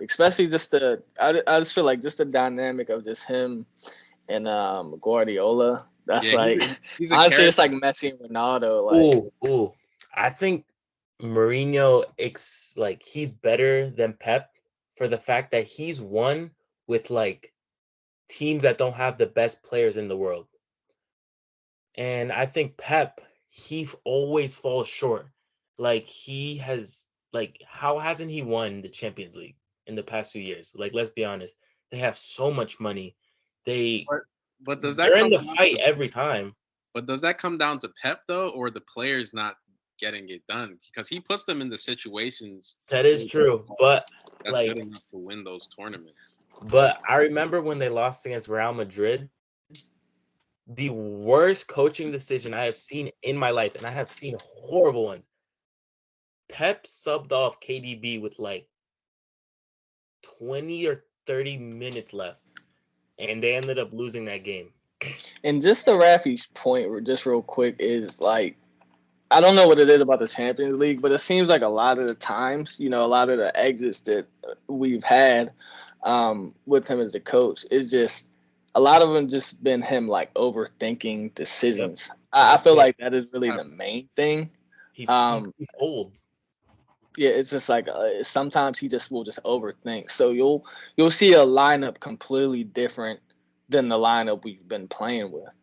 Especially I just feel like just the dynamic of just him and Guardiola. That's Yeah, like he's a honestly, it's character. like Messi and Ronaldo. Like Ooh. I think Mourinho like he's better than Pep for the fact that he's won with like teams that don't have the best players in the world. And I think Pep, he always falls short. Like he has like how hasn't he won the Champions League in the past few years? Like let's be honest. They have so much money. They But does that they're in come the down fight to, every time. but does that come down to Pep though, or the players not getting it done? Because he puts them in the situations to That is play true. football But that's like good enough to win those tournaments. I remember when they lost against Real Madrid, the worst coaching decision I have seen in my life, and I have seen horrible ones. Pep subbed off KDB with like 20 or 30 minutes left, and they ended up losing that game. and just the Rafi's point, just real quick, is like I don't know what it is about the Champions League, but it seems like a lot of the times, a lot of the exits that we've had with him as the coach is just a lot of them just been him like overthinking Yep. decisions. I feel like that is really the main thing. He Um, folds. yeah, it's just like sometimes he just will just overthink. So you'll see a lineup completely different than the lineup we've been playing with.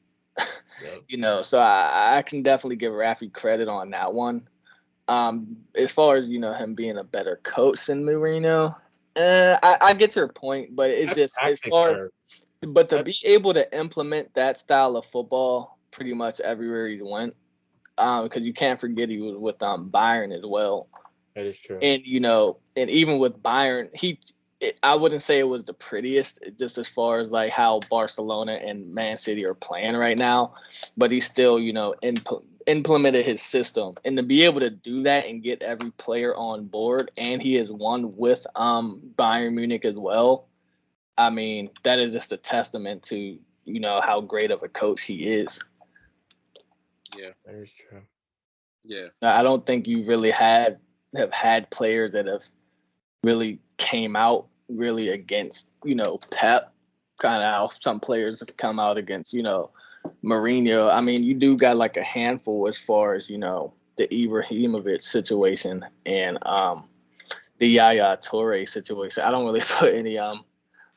Yep. So I can definitely give Rafi credit on that one. As far as him being a better coach than Mourinho, I get your point, but it's Pep's just as tactics far. are But to Pep, be able to implement that style of football pretty much everywhere he went, because you can't forget he was with Bayern as well, that is true. and and even with Bayern, I wouldn't say it was the prettiest, just as far as like how Barcelona and Man City are playing right now, but he still, implemented his system, and to be able to do that and get every player on board, and he has won with Bayern Munich as well. I mean, that is just a testament to how great of a coach he is. Yeah, That is true. yeah. I don't think you really have had players that have really came out really against, Pep, kind of how some players have come out against, Mourinho. I mean, you do got like a handful as far as, the Ibrahimovic situation and the Yaya Toure situation. I don't really put any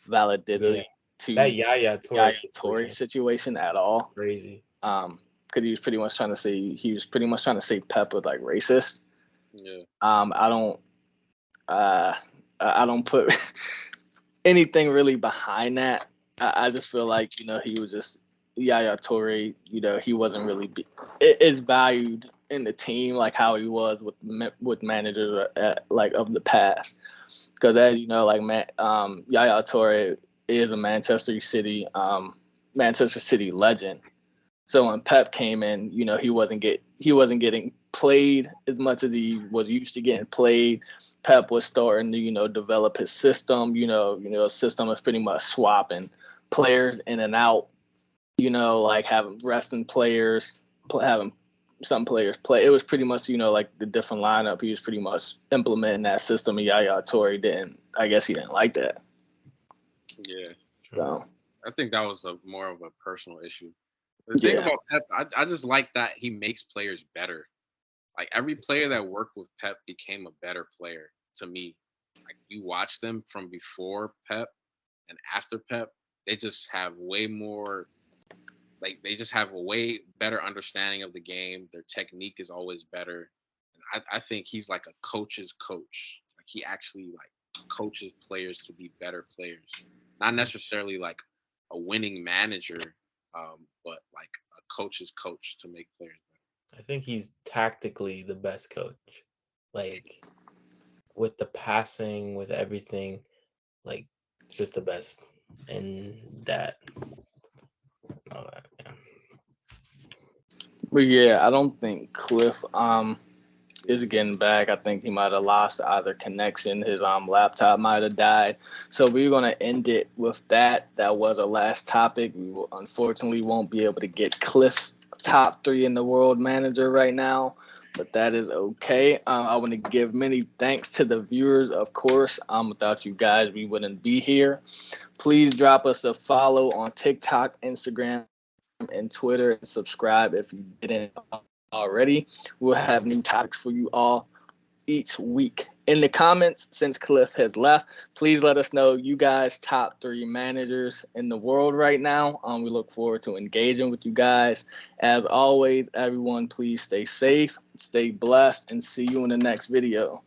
validity to That Yaya Toure situation at all. Crazy. Because he was pretty much trying to say Pep was like racist. Yeah. I don't put anything really behind that. I just feel like he was just Yaya Toure. He wasn't really is valued in the team like how he was with managers like of the past. Because as you know, like Yaya Toure is a Manchester City legend. So when Pep came in, he wasn't getting played as much as he was used to getting played. Pep was starting to, develop his system. System was pretty much swapping players in and out. Like having resting players, having some players play. It was pretty much, like the different lineup. He was pretty much implementing that system. And Yaya Toure didn't. I guess he didn't like that. Yeah. So I think that was more of a personal issue. The thing about Pep, I just like that he makes players better. Like every player that worked with Pep became a better player to me. Like you watch them from before Pep and after Pep, they just have way more. Like they just have a way better understanding of the game. Their technique is always better, and I think he's like a coach's coach. Like he actually like coaches players to be better players, not necessarily like a winning manager, but like a coach's coach to make players better. I think he's tactically the best coach. Like with the passing, with everything, like just the best. And that, all that, yeah. But yeah, I don't think Cliff is getting back. I think he might have lost either connection. His laptop might have died. So we're gonna end it with that. That was our last topic. Unfortunately won't be able to get Cliff's top 3 in the world manager right now, but that is okay. I want to give many thanks to the viewers, of course. Without you guys, we wouldn't be here. Please drop us a follow on TikTok, Instagram, and Twitter, and subscribe if you didn't already. We'll have new topics for you all each week. In the comments, since Cliff has left, please let us know you guys' top 3 managers in the world right now. We look forward to engaging with you guys. As always, everyone, please stay safe, stay blessed, and see you in the next video.